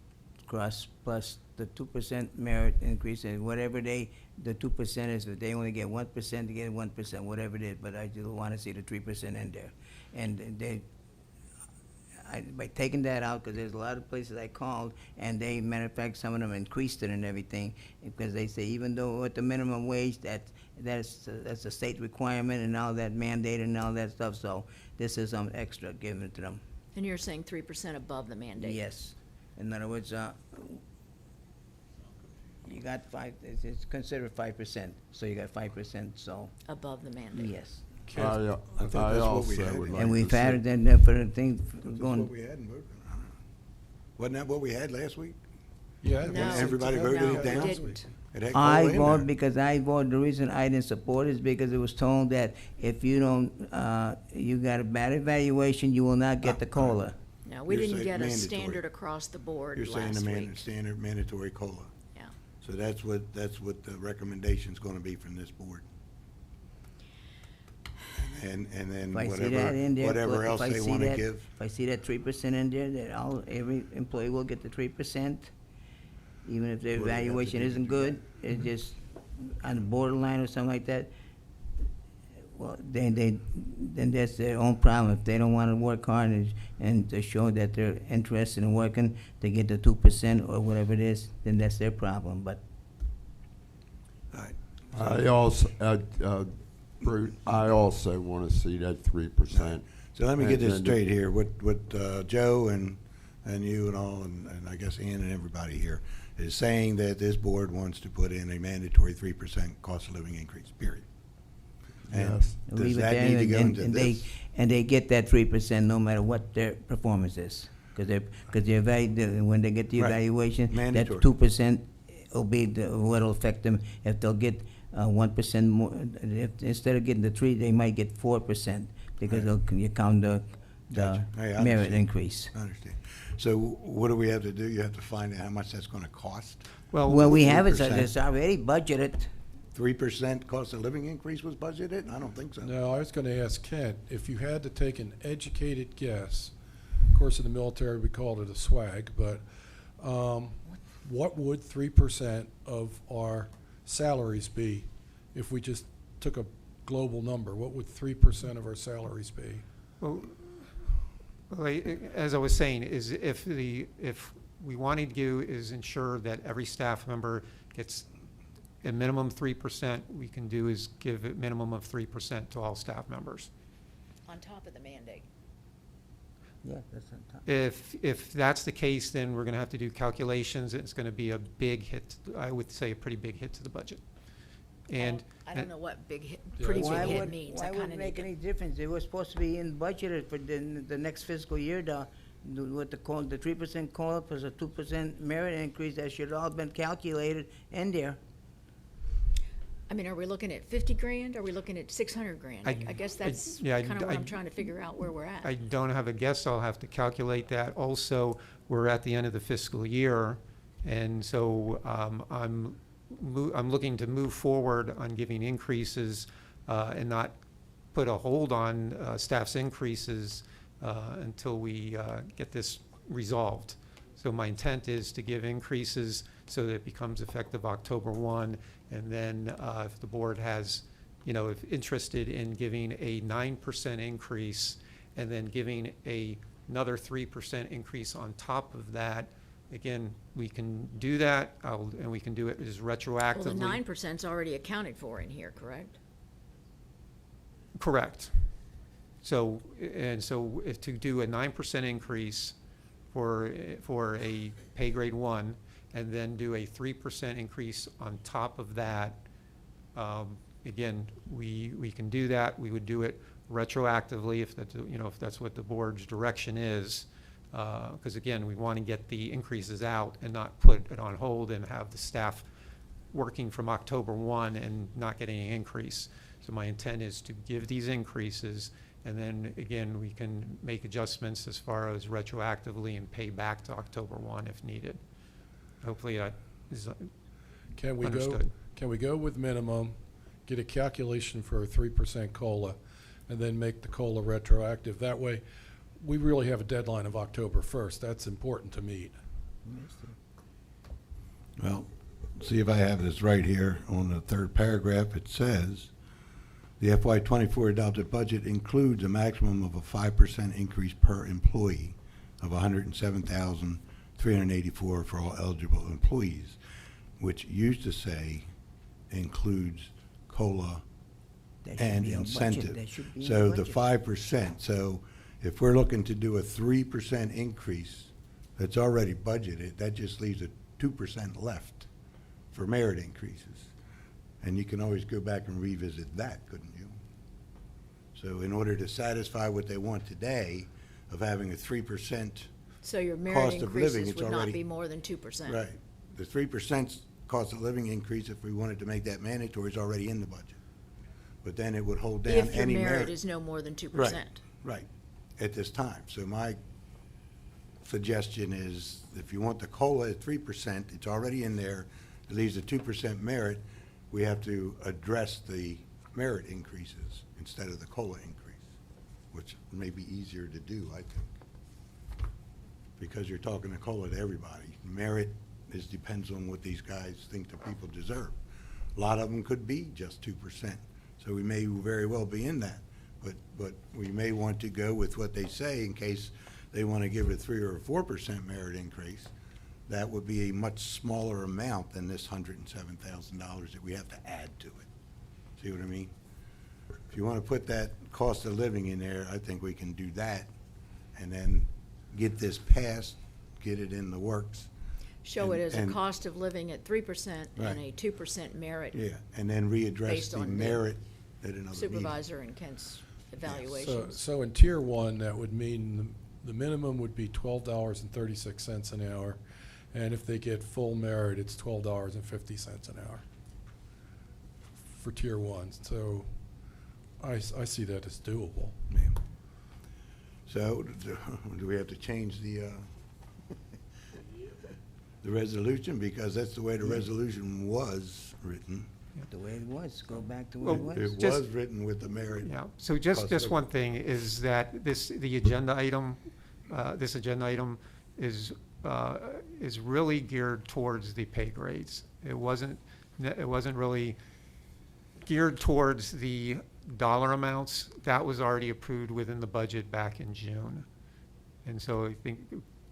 S8: plus the 2% merit increase, and whatever the 2% is, if they only get 1%, they get 1%, whatever it is, but I do want to see the 3% in there. And by taking that out, because there's a lot of places I called, and they, matter of fact, some of them increased it and everything, because they say even though at the minimum wage, that's a state requirement and all that mandate and all that stuff, so this is some extra given to them.
S10: And you're saying 3% above the mandate?
S8: Yes. In other words, you got it's considered 5%, so you got 5%, so,
S10: Above the mandate?
S8: yes.
S9: I
S1: that's what we
S9: also
S1: had.
S9: would like
S8: And
S9: to
S8: we've
S9: see-
S8: added that for the thing
S1: That's what
S8: going,
S1: we had and voted on. Wasn't that what we had last week?
S2: Yeah.
S10: No.
S1: Everybody voted
S10: No,
S1: it
S10: we
S1: down?
S10: didn't.
S1: It had
S8: I
S1: COLA in
S8: voted
S1: there.
S8: because I voted, the reason I didn't support is because it was told that if you don't, you got a bad evaluation, you will not get the COLA.
S10: No, we
S1: You're
S10: didn't
S1: saying
S10: get a
S1: mandatory.
S10: standard across the board
S1: You're saying
S10: last
S1: the
S10: week.
S1: standard mandatory COLA.
S10: Yeah.
S1: So that's what the recommendation's gonna be from this board. and then
S8: If I see that in there,
S1: whatever
S8: if
S1: else
S8: I
S1: they
S8: see
S1: want to
S8: that-
S1: give.
S8: If I see that 3% in there, that every employee will get the 3%, even if their
S1: What do we have to
S8: evaluation
S1: do to
S8: isn't
S1: do
S8: good, it's just on the borderline or something like that. Well, then that's their own problem. If they don't want to work hard and to show that they're interested in working, to get the 2% or whatever it is, then that's their problem, but
S1: All right.
S9: I also, Brute, I also want to see that 3%.
S1: So let me get this
S9: And-
S1: straight here. What Joe and you and all, and I guess Ian and everybody here, is saying that this board wants to put in a mandatory 3% cost of living increase, period. And
S9: Yes.
S1: does
S8: leave it
S1: that
S8: there,
S1: need to go
S8: and
S1: into this?
S8: they get that 3% no matter what their performance is. Because when they get the
S1: Right.
S8: evaluation, that
S1: Mandatory.
S8: 2% will be what'll affect them. If they'll get 1% more, instead of getting the 3, they might get 4%, because
S1: Right.
S8: you count the
S1: Gotcha. Hey, I
S8: merit
S1: understand.
S8: increase.
S1: I understand. So what do we have to do? You have to find out how much that's gonna cost?
S8: Well, we have it, so
S1: 3%.
S8: it's already budgeted.
S1: 3% cost of living increase was budgeted? I don't think so.
S2: No, I was going to ask Kent, if you had to take an educated guess, of course, in the military, we called it a swag, but what would 3% of our salaries be if we just took a global number? What would 3% of our salaries be?
S5: Well, as I was saying, is if we wanted to do is ensure that every staff member gets a minimum 3%, we can do is give a minimum of 3% to all staff members.
S10: On top of the mandate.
S8: Yeah, that's on top.
S5: If that's the case, then we're gonna have to do calculations, and it's gonna be a big hit, I would say a pretty big hit to the budget. And,
S10: I don't know what big hit,
S2: Yeah,
S10: pretty
S2: that's
S10: big
S2: what-
S10: hit means. I
S8: Why would
S10: kind
S8: it
S10: of
S8: make
S10: need
S8: any
S10: to.
S8: difference? It was supposed to be in budgeted for the next fiscal year, the 3% call plus a 2% merit increase, that should all been calculated in there.
S10: I mean, are we looking at 50 grand? Are we looking at 600 grand? I guess that's
S5: yeah,
S10: kind of what
S5: I-
S10: I'm trying to figure out where we're at.
S5: I don't have a guess, I'll have to calculate that. Also, we're at the end of the fiscal year, and so I'm looking to move forward on giving increases and not put a hold on staff's increases until we get this resolved. So my intent is to give increases so that it becomes effective October 1, and then if the board has, if interested in giving a 9% increase and then giving another 3% increase on top of that, again, we can do that, and we can do it as retroactively.
S10: Well, the 9%'s already accounted for in here, correct?
S5: Correct. So, if to do a 9% increase for a pay grade 1, and then do a 3% increase on top of that, again, we can do that. We would do it retroactively if that's what the board's direction is. Because again, we want to get the increases out and not put it on hold and have the staff working from October 1 and not getting an increase. So my intent is to give these increases, and then again, we can make adjustments as far as retroactively and pay back to October 1 if needed. Hopefully that is
S2: Can we
S5: understood.
S2: go with minimum, get a calculation for a 3% COLA, and then make the COLA retroactive? That way, we really have a deadline of October 1st. That's important to meet.
S1: Well, see if I have this right here. On the third paragraph, it says, the FY '24 adopted budget includes a maximum of a 5% increase per employee of $107,384 for all eligible employees, which used to say includes COLA
S8: That should
S1: and
S8: be a budget.
S1: incentive.
S8: That should be in
S1: So
S8: the
S1: the
S8: budget.
S1: 5%, so if we're looking to do a 3% increase that's already budgeted, that just leaves a 2% left for merit increases. And you can always go back and revisit that, couldn't you? So in order to satisfy what they want today of having a 3%,
S10: So your merit
S1: Cost of living,
S10: increases
S1: it's
S10: would not
S1: already-
S10: be more than 2%.
S1: right, the 3% cost of living increase, if we wanted to make that mandatory, is already in the budget. But then it would hold down
S10: If your
S1: any
S10: merit is no more than 2%.
S1: Right, at this time. So my suggestion is, if you want the COLA at 3%, it's already in there, it leaves a 2% merit, we have to address the merit increases instead of the COLA increase, which may be easier to do, I think. Because you're talking a COLA to everybody. Merit depends on what these guys think the people deserve. A lot of them could be just 2%, so we may very well be in that. But we may want to go with what they say in case they want to give a 3 or a 4% merit increase. That would be a much smaller amount than this $107,000 that we have to add to it. See what I mean? If you want to put that cost of living in there, I think we can do that, and then get this passed, get it in the works.
S10: Show it as a
S1: and-
S10: cost of living at 3% and
S1: Right.
S10: a 2% merit
S1: Yeah, and then readdress
S10: Based
S1: the
S10: on the
S1: merit at another meeting.
S10: supervisor and Kent's evaluations.
S2: So in tier one, that would mean the minimum would be $12.36 an hour. And if they get full merit, it's $12.50 an hour for tier one. So I see that as doable.
S1: Yeah. So, do we have to change the resolution? Because that's the way the resolution was written.
S8: The way it was, go back to
S5: Well,
S8: what it was.
S1: It
S5: Just-
S1: was written with the merit.
S5: Yeah, so just,
S1: Cost
S5: just
S1: of-
S5: one thing is that the agenda item, this agenda item is really geared towards the pay grades. It wasn't really geared towards the dollar amounts. That was already approved within the budget back in June. And so I think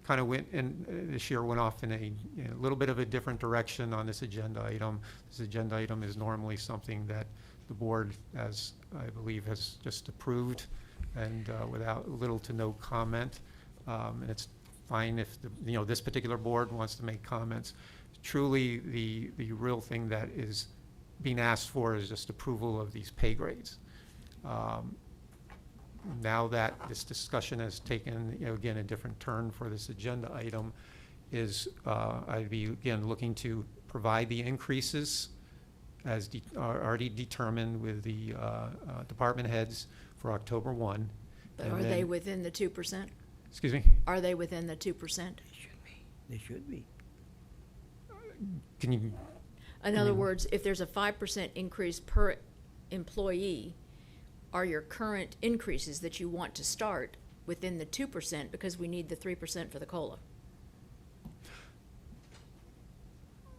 S5: kind of went in, this year went off in a little bit of a different direction on this agenda item. This agenda item is normally something that the board, as I believe, has just approved and without little to no comment. And it's fine if this particular board wants to make comments. Truly, the real thing that is being asked for is just approval of these pay grades. Now that this discussion has taken, again, a different turn for this agenda item, I'd be, again, looking to provide the increases as are already determined with the department heads for October 1.
S10: But
S5: And
S10: are they
S5: then-
S10: within the 2%?
S5: Excuse me?
S10: Are they within the 2%?
S8: They should be. They should be.
S5: Can you,
S10: In other words, if there's a 5% increase per employee, are your current increases that you want to start within the 2% because we need the 3% for the COLA?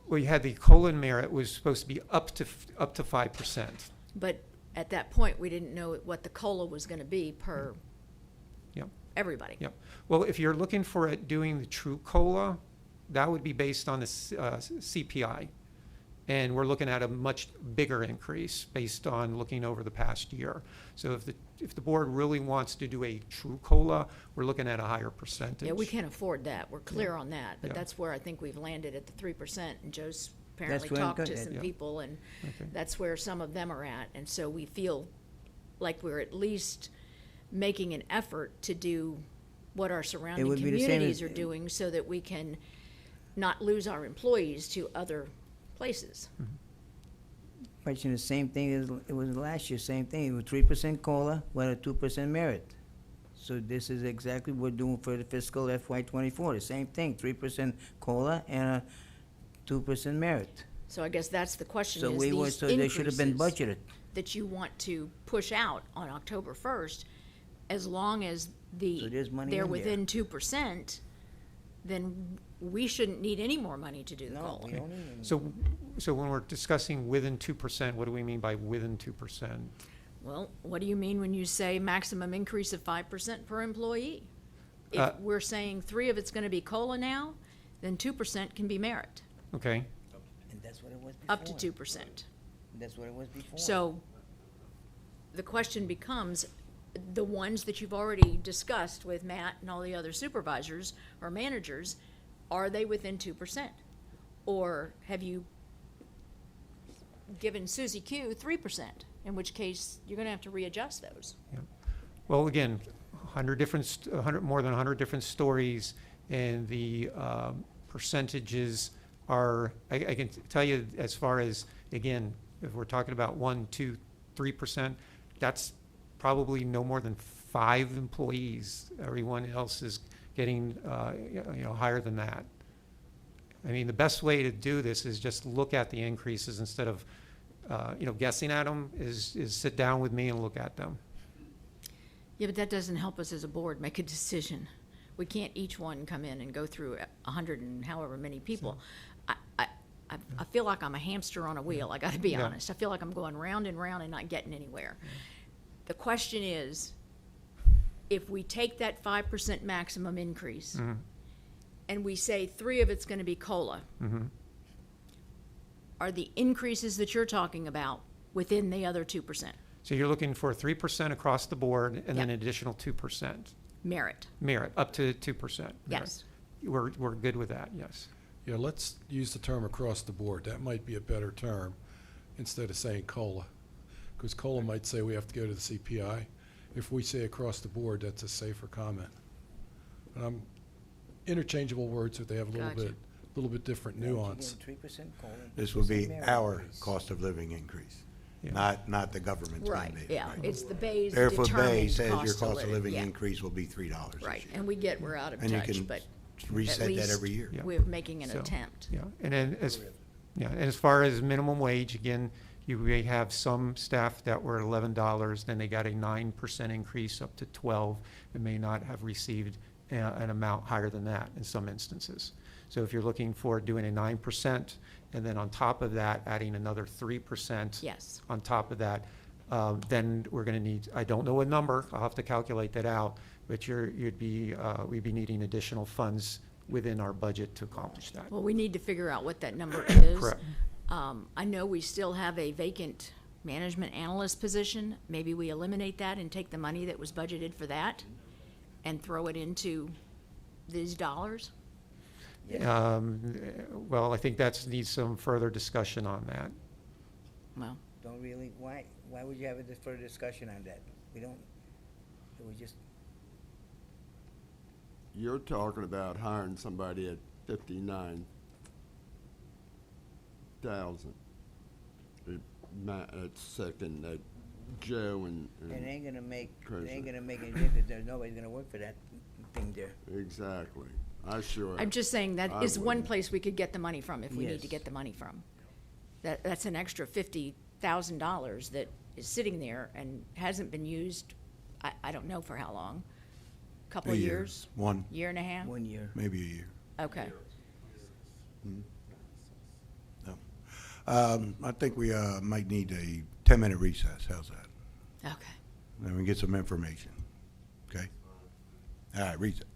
S5: well, you had the COLA merit was supposed to be up to 5%.
S10: But at that point, we didn't know what the COLA was going to be per
S5: Yep.
S10: everybody.
S5: Yep. Well, if you're looking for it doing the true COLA, that would be based on the CPI. And we're looking at a much bigger increase based on looking over the past year. So if the board really wants to do a true COLA, we're looking at a higher percentage.
S10: Yeah, we can't afford that. We're clear on that. But
S5: Yeah.
S10: that's where I think we've landed at the 3%. And Joe's apparently
S8: where I'm
S10: talked to
S8: good.
S10: some
S5: Yeah.
S10: people, and
S5: Okay.
S10: that's where some of them are at. And so we feel like we're at least making an effort to do what our surrounding
S8: would be the same
S10: communities
S8: as-
S10: are doing so that we can not lose our employees to other places.
S8: Question, the same thing as it was last year, same thing. It was 3% COLA, with a 2% merit. So this is exactly what we're doing for the fiscal FY '24, the same thing, 3% COLA and a 2% merit.
S10: So I guess that's the question,
S8: So
S10: is
S8: we were,
S10: these
S8: so they should have been
S10: increases
S8: budgeted.
S10: that you want to push out on October 1st, as long as
S8: So there's money
S10: they're
S8: in there.
S10: within 2%, then we shouldn't need any more money to do the
S8: No,
S10: COLA.
S8: we don't need any.
S5: So when we're discussing within 2%, what do we mean by within 2%?
S10: Well, what do you mean when you say maximum increase of 5% per employee? If
S5: Uh,
S10: we're saying 3 of it's gonna be COLA now, then 2% can be merit,
S5: Okay?
S8: And that's what it was before.
S10: up to 2%.
S8: That's what it was before.
S10: So the question becomes, the ones that you've already discussed with Matt and all the other supervisors or managers, are they within 2%? Or have you given Susie Q 3%, in which case you're gonna have to readjust those?
S5: Well, again, 100 different, more than 100 different stories, and the percentages are, I can tell you as far as, again, if we're talking about 1, 2, 3%, that's probably no more than 5 employees. Everyone else is getting, higher than that. I mean, the best way to do this is just look at the increases instead of guessing at them is sit down with me and look at them.
S10: Yeah, but that doesn't help us as a board make a decision. We can't each one come in and go through 100 and however many people. I feel like I'm a hamster on a wheel, I gotta be
S5: Yeah.
S10: honest. I feel like I'm going round and round and not getting anywhere. The question is, if we take that 5% maximum increase, and we say 3 of it's gonna be COLA, are the increases that you're talking about within the other 2%?
S5: So you're looking for 3% across the board and then
S10: Yeah.
S5: an additional 2%.
S10: Merit,
S5: Merit, up to 2%. merit.
S10: yes.
S5: We're good with that, yes.
S2: Yeah, let's use the term across the board. That might be a better term instead of saying COLA. Because COLA might say we have to go to the CPI. If we say across the board, that's a safer comment. Interchangeable words, but they have a
S10: Gotcha.
S2: little bit different nuance.
S8: 3% COLA.
S1: This will be our cost of living increase,
S5: Yeah.
S1: not the government's
S10: Right,
S1: mandated.
S10: yeah,
S1: right?
S10: it's the Bay's
S1: Barefoot Bay
S10: determined
S1: says your
S10: cost
S1: cost of living
S10: yeah.
S1: increase will be $3 this
S10: Right,
S1: year.
S10: and we get we're out of
S1: And you
S10: touch,
S1: can
S10: but
S1: reset
S10: at
S1: that
S10: least
S1: every year.
S5: Yeah.
S10: we're making an
S5: So,
S10: attempt.
S5: Yeah, and then and as far as minimum wage, again, you may have some staff that were $11, then they got a 9% increase up to 12, and may not have received an amount higher than that in some instances. So if you're looking for doing a 9%, and then on top of that, adding another 3%.
S10: Yes.
S5: On top of that, then we're gonna need, I don't know a number, I'll have to calculate that out, but we'd be needing additional funds within our budget to accomplish that.
S10: Well, we need to figure out what that number is.
S5: Correct.
S10: I know we still have a vacant management analyst position. Maybe we eliminate that and take the money that was budgeted for that and throw it into these dollars?
S5: Well, I think needs some further discussion on that.
S10: Well,
S8: Don't really, why would you have a further discussion on that? We don't, it was just,
S9: You're talking about hiring somebody at 59,000. At second, at Joe and.
S8: it ain't gonna make, it
S9: Crazy.
S8: ain't gonna make any difference, there's nobody's gonna work for that thing there.
S9: Exactly. I sure.
S10: I'm just saying that
S9: I
S10: is one
S9: wouldn't.
S10: place we could get the money from if we need to
S8: Yes.
S10: get the money from. That's an extra $50,000 that is sitting there and hasn't been used, I don't know for how long. Couple
S1: A
S10: of
S1: year.
S10: years?
S1: One,
S10: Year and a half?
S8: 1 year.
S1: maybe a year.
S10: Okay.
S1: No. I think we might need a 10-minute recess. How's that?
S10: Okay.
S1: Then we can get some information. Okay? All right, recess.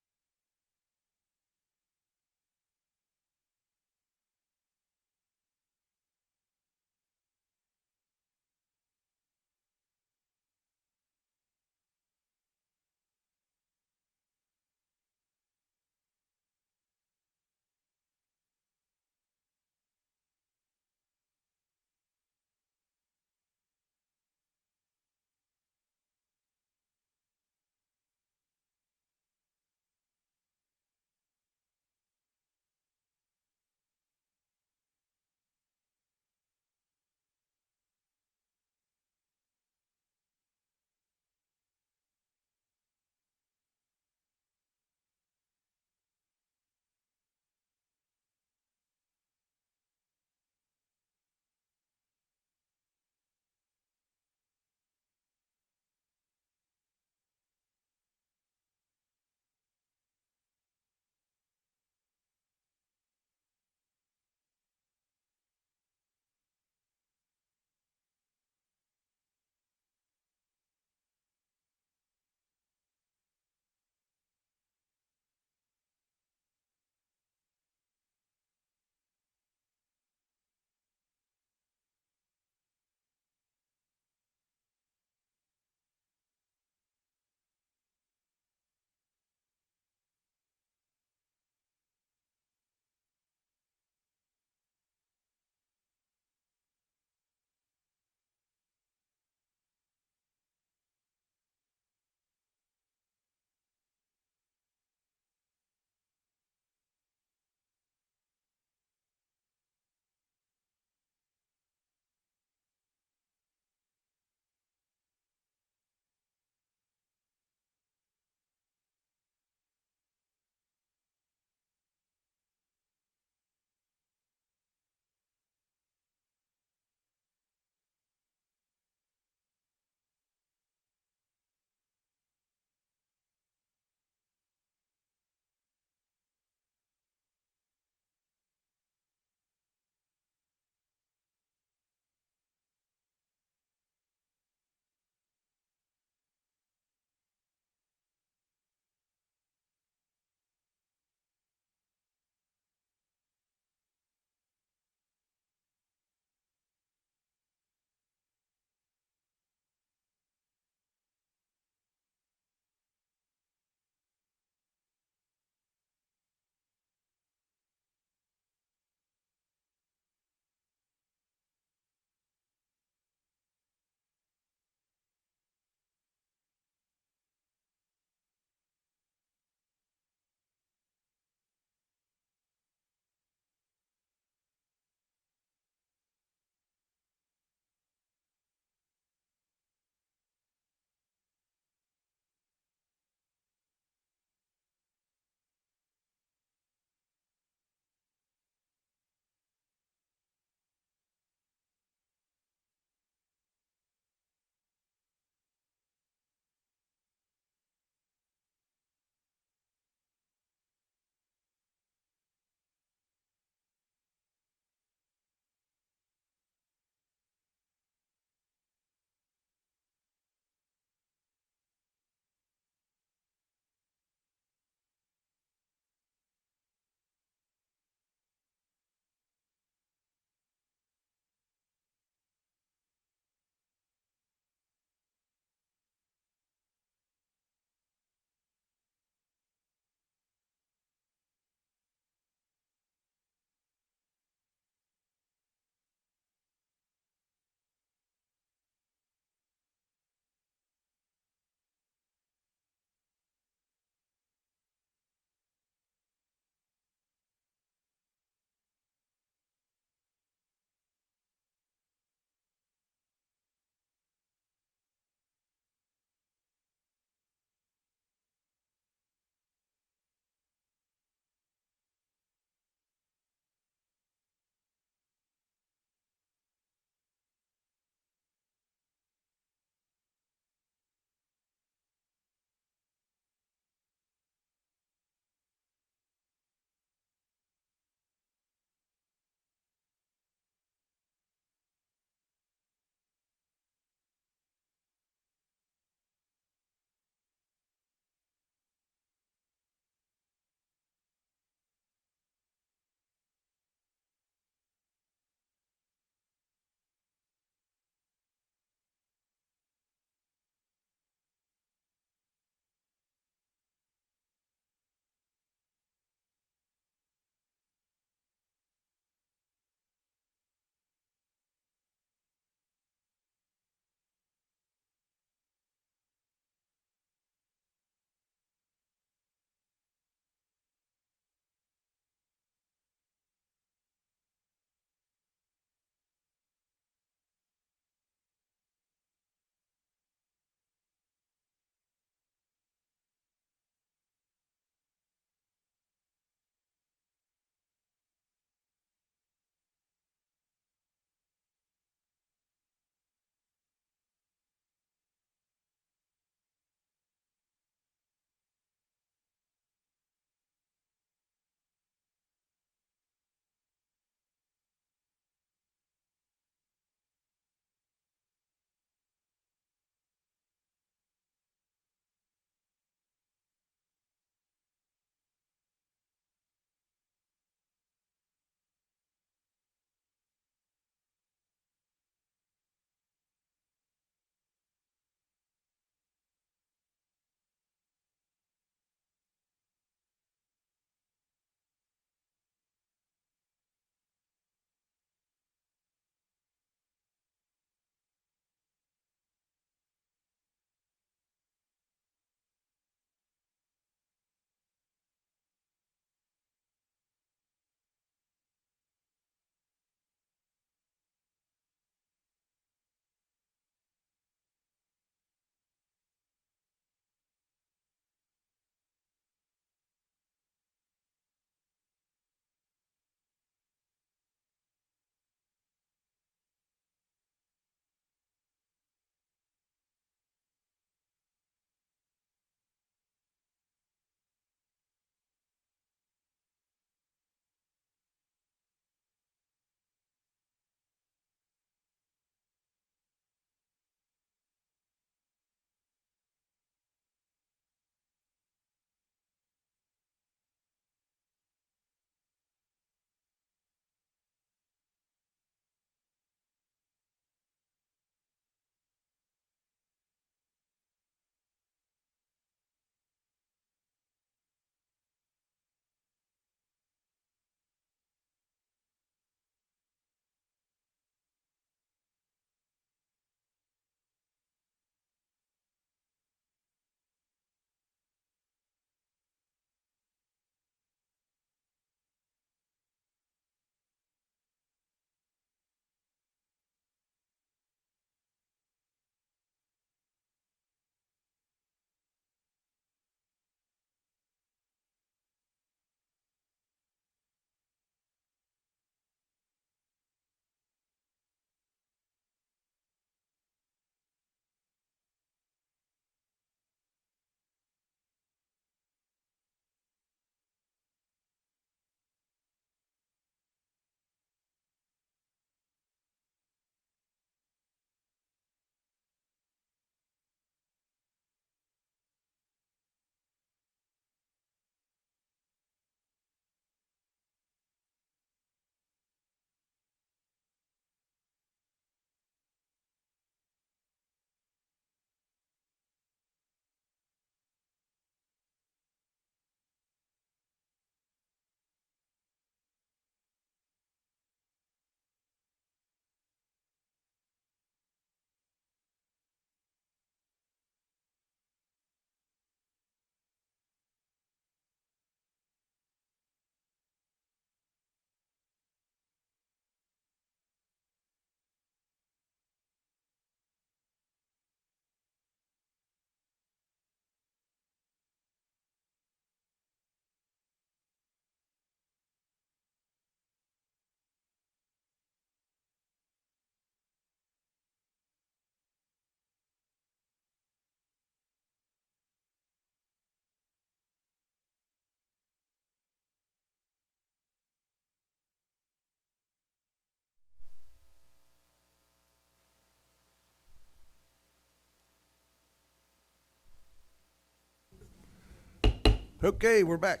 S1: Okay, we're back.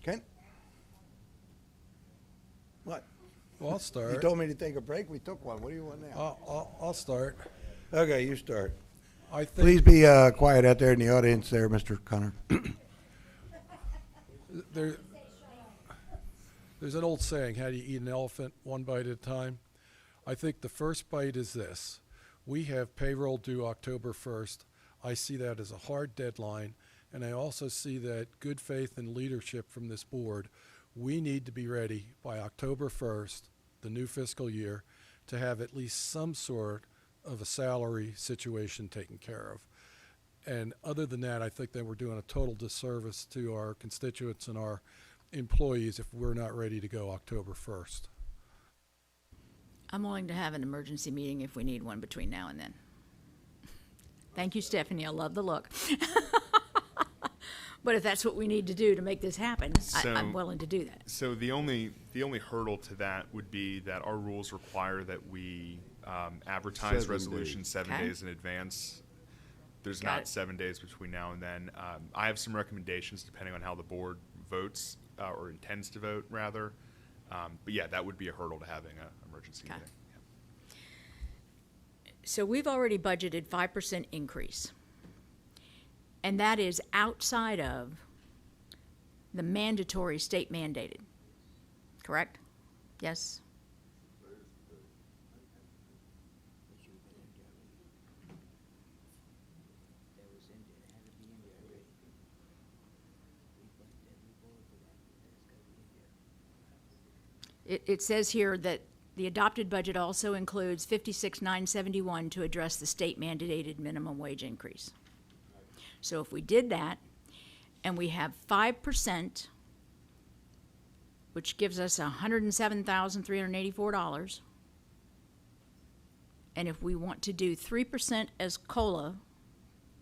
S1: Kent? What?
S2: Well, I'll
S1: You
S2: start.
S1: told me to take a break, we took one. What do you want now?
S2: I'll start.
S1: Okay, you start.
S2: I think
S1: Please be quiet out there in the audience there, Mr. Connor.
S2: there, there's an old saying, how do you eat an elephant? One bite at a time. I think the first bite is this. We have payroll due October 1st. I see that as a hard deadline, and I also see that good faith and leadership from this board. We need to be ready by October 1st, the new fiscal year, to have at least some sort of a salary situation taken care of. And other than that, I think that we're doing a total disservice to our constituents and our employees if we're not ready to go October 1st.
S10: I'm willing to have an emergency meeting if we need one between now and then. Thank you, Stephanie. I love the look. But if that's what we need to do to make this happen, I'm willing to do that.
S7: So the only hurdle to that would be that our rules require that we advertise
S9: 7
S7: resolution
S9: days.
S7: 7
S10: Okay.
S7: days in advance. There's
S10: Got
S7: not
S10: it.
S7: 7 days between now and then. I have some recommendations depending on how the board votes or intends to vote, rather. But yeah, that would be a hurdle to having an emergency
S10: Got it.
S7: meeting. Yeah.
S10: So we've already budgeted 5% increase. And that is outside of the mandatory state mandated, correct? Yes? It says here that the adopted budget also includes 56,971 to address the state mandated minimum wage increase. So if we did that, and we have 5%, which gives us $107,384, and if we want to do 3% as COLA,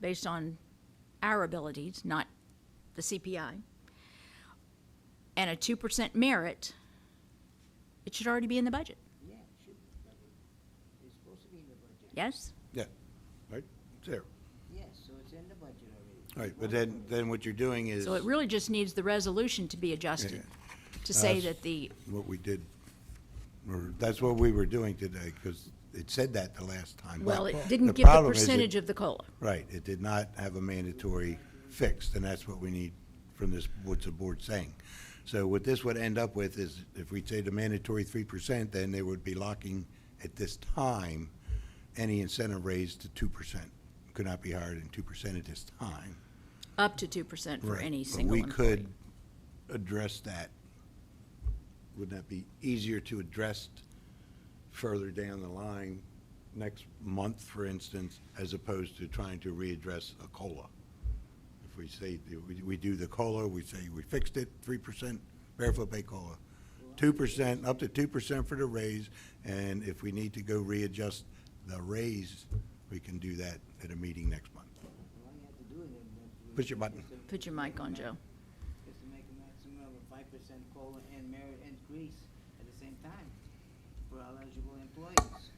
S10: based on our abilities, not the CPI, and a 2% merit, it should already be in the budget.
S8: Yeah, it should be. It's supposed to be in the budget.
S10: Yes?
S1: Yeah, right, it's there.
S8: Yes, so it's in the budget already.
S1: Right, but then what you're doing is
S10: So it really just needs the resolution to be adjusted
S1: Yeah.
S10: to say that the,
S1: what we did, or that's what we were doing today, because it said that the last time.
S10: well,
S1: But
S10: it didn't
S1: the
S10: give the
S1: problem is it-
S10: percentage of the COLA.
S1: Right, it did not have a mandatory fixed, and that's what we need from this, what's the board saying. So what this would end up with is, if we say the mandatory 3%, then they would be locking, at this time, any incentive raise to 2%. Could not be higher than 2% at this time.
S10: Up to 2% for
S1: Right,
S10: any
S1: but
S10: single
S1: we
S10: employee.
S1: could address that. Would that be easier to address further down the line, next month, for instance, as opposed to trying to readdress a COLA? If we say, we do the COLA, we say we fixed it, 3% barefoot pay COLA, 2%, up to 2% for the raise, and if we need to go readjust the raise, we can do that at a meeting next month.
S8: All you have to do is
S1: Push your button.
S10: Put your mic on, Joe.
S8: is to make a maximum of a 5% COLA and merit increase at the same time for all eligible employees.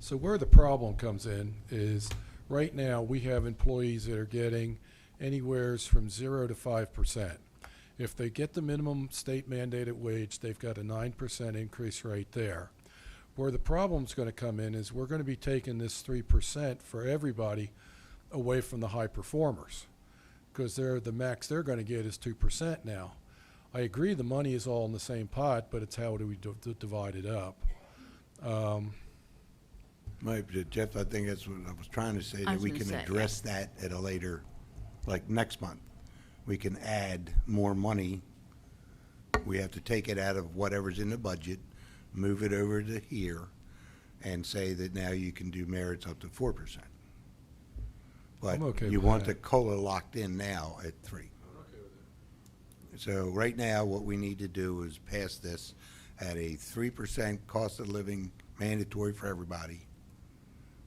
S2: So where the problem comes in is, right now, we have employees that are getting anywheres from 0 to 5%. If they get the minimum state mandated wage, they've got a 9% increase right there. Where the problem's gonna come in is we're gonna be taking this 3% for everybody away from the high performers, because the max they're gonna get is 2% now. I agree the money is all in the same pot, but it's how do we divide it up?
S1: Right, but Jeff, I think that's what I was trying to say,
S10: I
S1: that
S10: was
S1: we
S10: gonna
S1: can
S10: say, yeah.
S1: address that at a later, like next month. We can add more money. We have to take it out of whatever's in the budget, move it over to here, and say that now you can do merits up to 4%. But
S2: I'm okay
S1: you
S2: with
S1: want
S2: that.
S1: the COLA locked in now at 3. So right now, what we need to do is pass this at a 3% cost of living mandatory for everybody,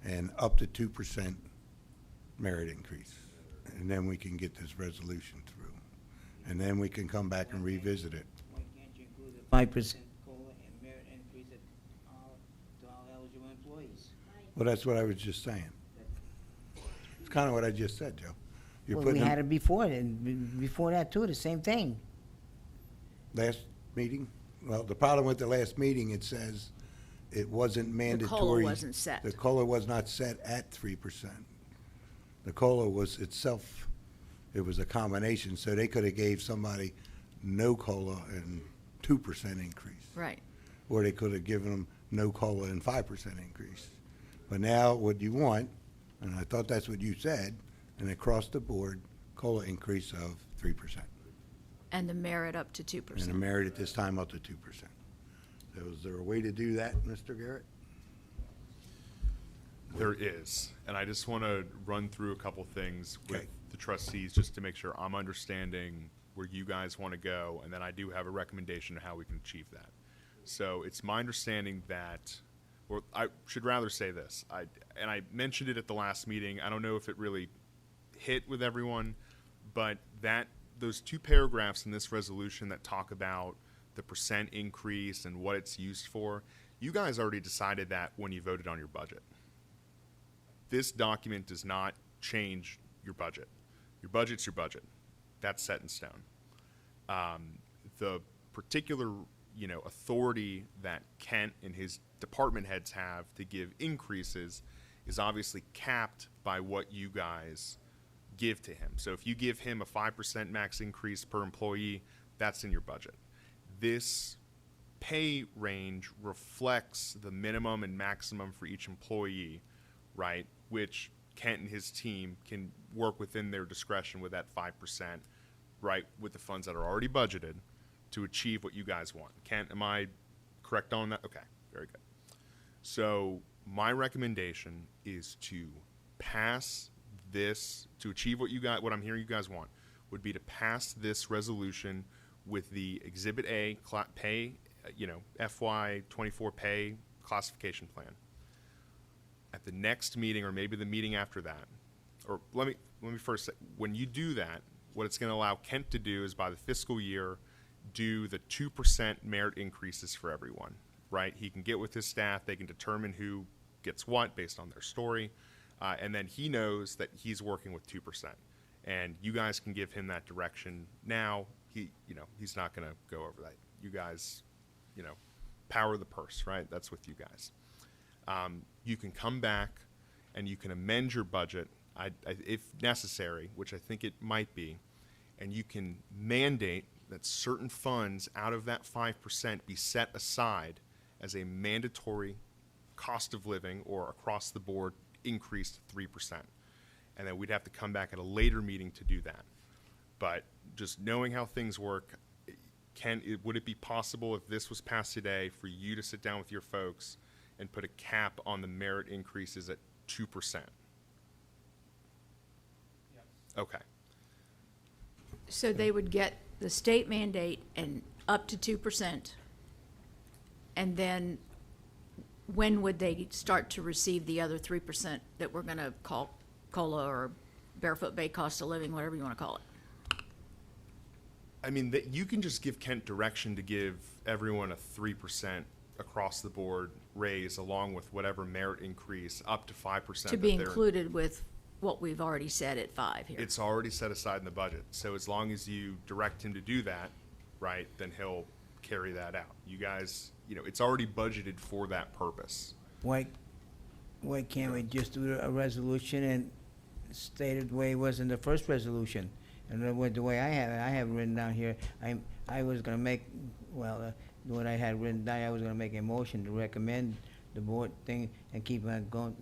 S1: and up to 2% merit increase. And then we can get this resolution through. And then we can come back and revisit it.
S8: Why can't you include a 5% COLA and merit increase to all eligible employees?
S1: Well, that's what I was just saying. It's kind of what I just said, Joe. You're
S8: Well, we
S1: putting
S8: had
S1: them,
S8: it before, and before that too, the same thing.
S1: last meeting? Well, the problem with the last meeting, it says it wasn't
S10: The
S1: mandatory.
S10: COLA wasn't set.
S1: The COLA was not set at 3%. The COLA was itself, it was a combination, so they could have gave somebody no COLA and 2% increase.
S10: Right.
S1: Or they could have given them no COLA and 5% increase. But now what you want, and I thought that's what you said, an across the board COLA increase of 3%.
S10: And the merit up to 2%.
S1: And the merit at this time up to 2%. So is there a way to do that, Mr. Garrett?
S7: There is, and I just want to run through a couple things with
S1: Okay.
S7: the trustees just to make sure I'm understanding where you guys want to go, and then I do have a recommendation of how we can achieve that. So it's my understanding that, or I should rather say this, and I mentioned it at the last meeting. I don't know if it really hit with everyone, but those two paragraphs in this resolution that talk about the percent increase and what it's used for, you guys already decided that when you voted on your budget. This document does not change your budget. Your budget's your budget. That's set in stone. The particular, authority that Kent and his department heads have to give increases is obviously capped by what you guys give to him. So if you give him a 5% max increase per employee, that's in your budget. This pay range reflects the minimum and maximum for each employee, right? Which Kent and his team can work within their discretion with that 5%, right, with the funds that are already budgeted to achieve what you guys want. Kent, am I correct on that? Okay, very good. So my recommendation is to pass this, to achieve what what I'm hearing you guys want, would be to pass this resolution with the Exhibit A pay, FY24 pay classification plan. At the next meeting, or maybe the meeting after that, or let me first say, when you do that, what it's going to allow Kent to do is by the fiscal year, do the 2% merit increases for everyone, right? He can get with his staff, they can determine who gets what based on their story, and then he knows that he's working with 2%. And you guys can give him that direction now. He's not going to go over that. You guys, power the purse, right? That's with you guys. You can come back and you can amend your budget if necessary, which I think it might be, and you can mandate that certain funds out of that 5% be set aside as a mandatory cost of living or across the board increase to 3%. And then we'd have to come back at a later meeting to do that. But just knowing how things work, would it be possible if this was passed today for you to sit down with your folks and put a cap on the merit increases at 2%? Yes. Okay.
S10: So they would get the state mandate and up to 2%. And then when would they start to receive the other 3% that we're going to call COLA or Barefoot Bay cost of living, whatever you want to call it?
S7: I mean, you can just give Kent direction to give everyone a 3% across the board raise along with whatever merit increase up to 5%.
S10: To be included with what we've already said at 5 here.
S7: It's already set aside in the budget. So as long as you direct him to do that, right, then he'll carry that out. You guys, it's already budgeted for that purpose.
S8: Why can't we just do a resolution and state it the way it was in the first resolution? And the way I have it written down here, I was gonna make, what I had written down, I was gonna make a motion to recommend the board thing and keep on going,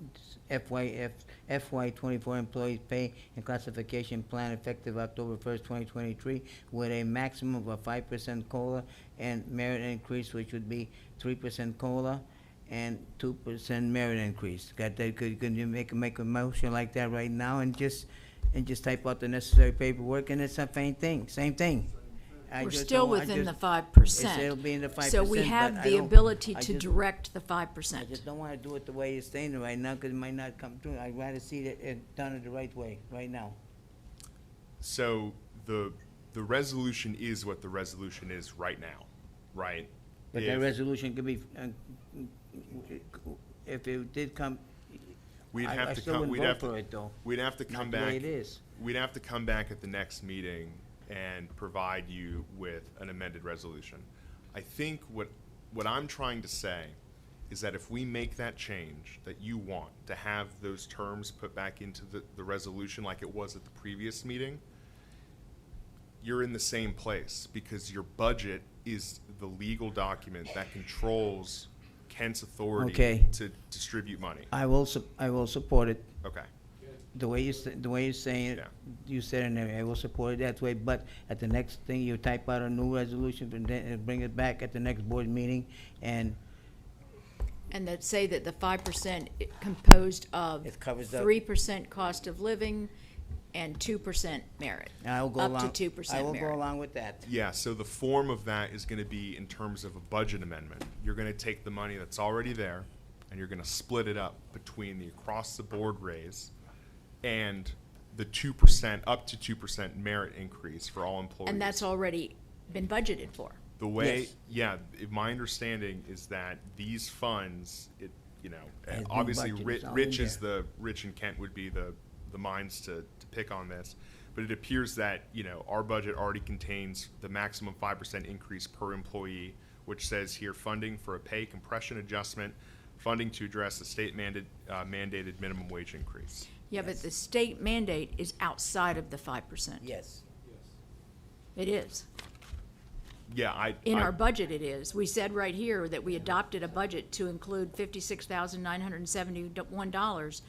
S8: FY 24 employees pay and classification plan effective October 1st, 2023, with a maximum of 5% COLA and merit increase, which would be 3% COLA and 2% merit increase. Got that? Could you make a motion like that right now and just type out the necessary paperwork, and it's the same thing.
S10: We're still within the 5%.
S8: It'll be in the 5%.
S10: So we have
S8: but
S10: the ability to direct the
S8: I
S10: 5%.
S8: just don't want to do it the way it's saying right now, because it might not come through. I'd rather see it done the right way, right now.
S7: So the resolution is what the resolution is right now, right?
S8: But that resolution could be, if it did come,
S7: We'd
S8: I
S7: have to
S8: still
S7: come,
S8: wouldn't
S7: we'd
S8: vote
S7: have
S8: for
S7: to,
S8: it, though.
S7: we'd have to come
S8: Not the way
S7: back.
S8: it is.
S7: We'd have to come back at the next meeting and provide you with an amended resolution. I think what I'm trying to say is that if we make that change that you want to have those terms put back into the resolution like it was at the previous meeting, you're in the same place because your budget is the legal document that controls Kent's authority
S8: Okay.
S7: to distribute money.
S8: I will support it.
S7: Okay.
S8: The way you're saying it,
S7: Yeah.
S8: you said it, and I will support it that way, but at the next thing, you type out a new resolution and bring it back at the next board meeting, and
S10: And that say that the 5% composed of
S8: It covers up-
S10: 3% cost of living and 2% merit.
S8: I will go
S10: Up
S8: along.
S10: to 2%
S8: I will go
S10: merit.
S8: along with that.
S7: Yeah, so the form of that is gonna be in terms of a budget amendment. You're gonna take the money that's already there, and you're gonna split it up between the across-the-board raise and the 2%, up to 2% merit increase for all employees.
S10: And that's already been budgeted for.
S7: The way,
S8: Yes.
S7: yeah, my understanding is that these funds,
S8: Has been
S7: obviously
S8: budgeted,
S7: Rich,
S8: it's all in
S7: Rich is
S8: there.
S7: Rich and Kent would be the minds to pick on this. But it appears that, our budget already contains the maximum 5% increase per employee, which says here funding for a pay compression adjustment, funding to address the state mandated minimum wage increase.
S10: Yeah, but the state mandate is outside of the 5%.
S8: Yes.
S10: It is.
S7: Yeah,
S10: In our budget, it is. We said right here that we adopted a budget to include $56,971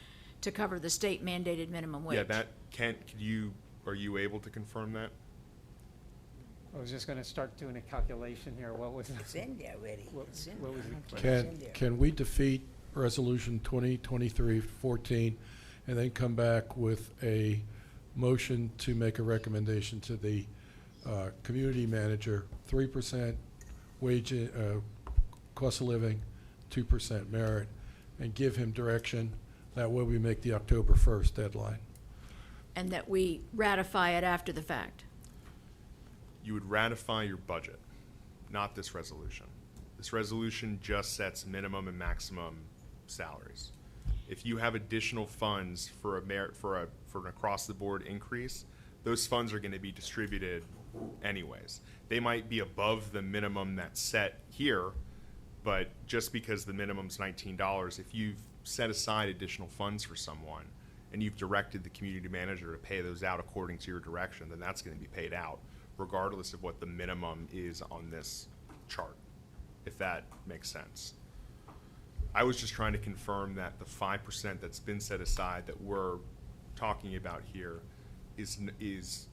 S10: to cover the state mandated minimum wage.
S7: Yeah, Kent, are you able to confirm that?
S5: I was just gonna start doing a calculation here. What was,
S8: It's in there already.
S5: what
S8: It's in
S5: what was
S8: there.
S5: it?
S8: It's
S2: Can,
S8: in there.
S2: can we defeat Resolution 2023-14 and then come back with a motion to make a recommendation to the community manager, 3% wage, cost of living, 2% merit, and give him direction? That way we make the October 1st deadline.
S10: And that we ratify it after the fact.
S7: You would ratify your budget, not this resolution. This resolution just sets minimum and maximum salaries. If you have additional funds for a merit, for an across-the-board increase, those funds are going to be distributed anyways. They might be above the minimum that's set here, but just because the minimum's $19, if you've set aside additional funds for someone and you've directed the community manager to pay those out according to your direction, then that's going to be paid out regardless of what the minimum is on this chart, if that makes sense. I was just trying to confirm that the 5% that's been set aside that we're talking about here is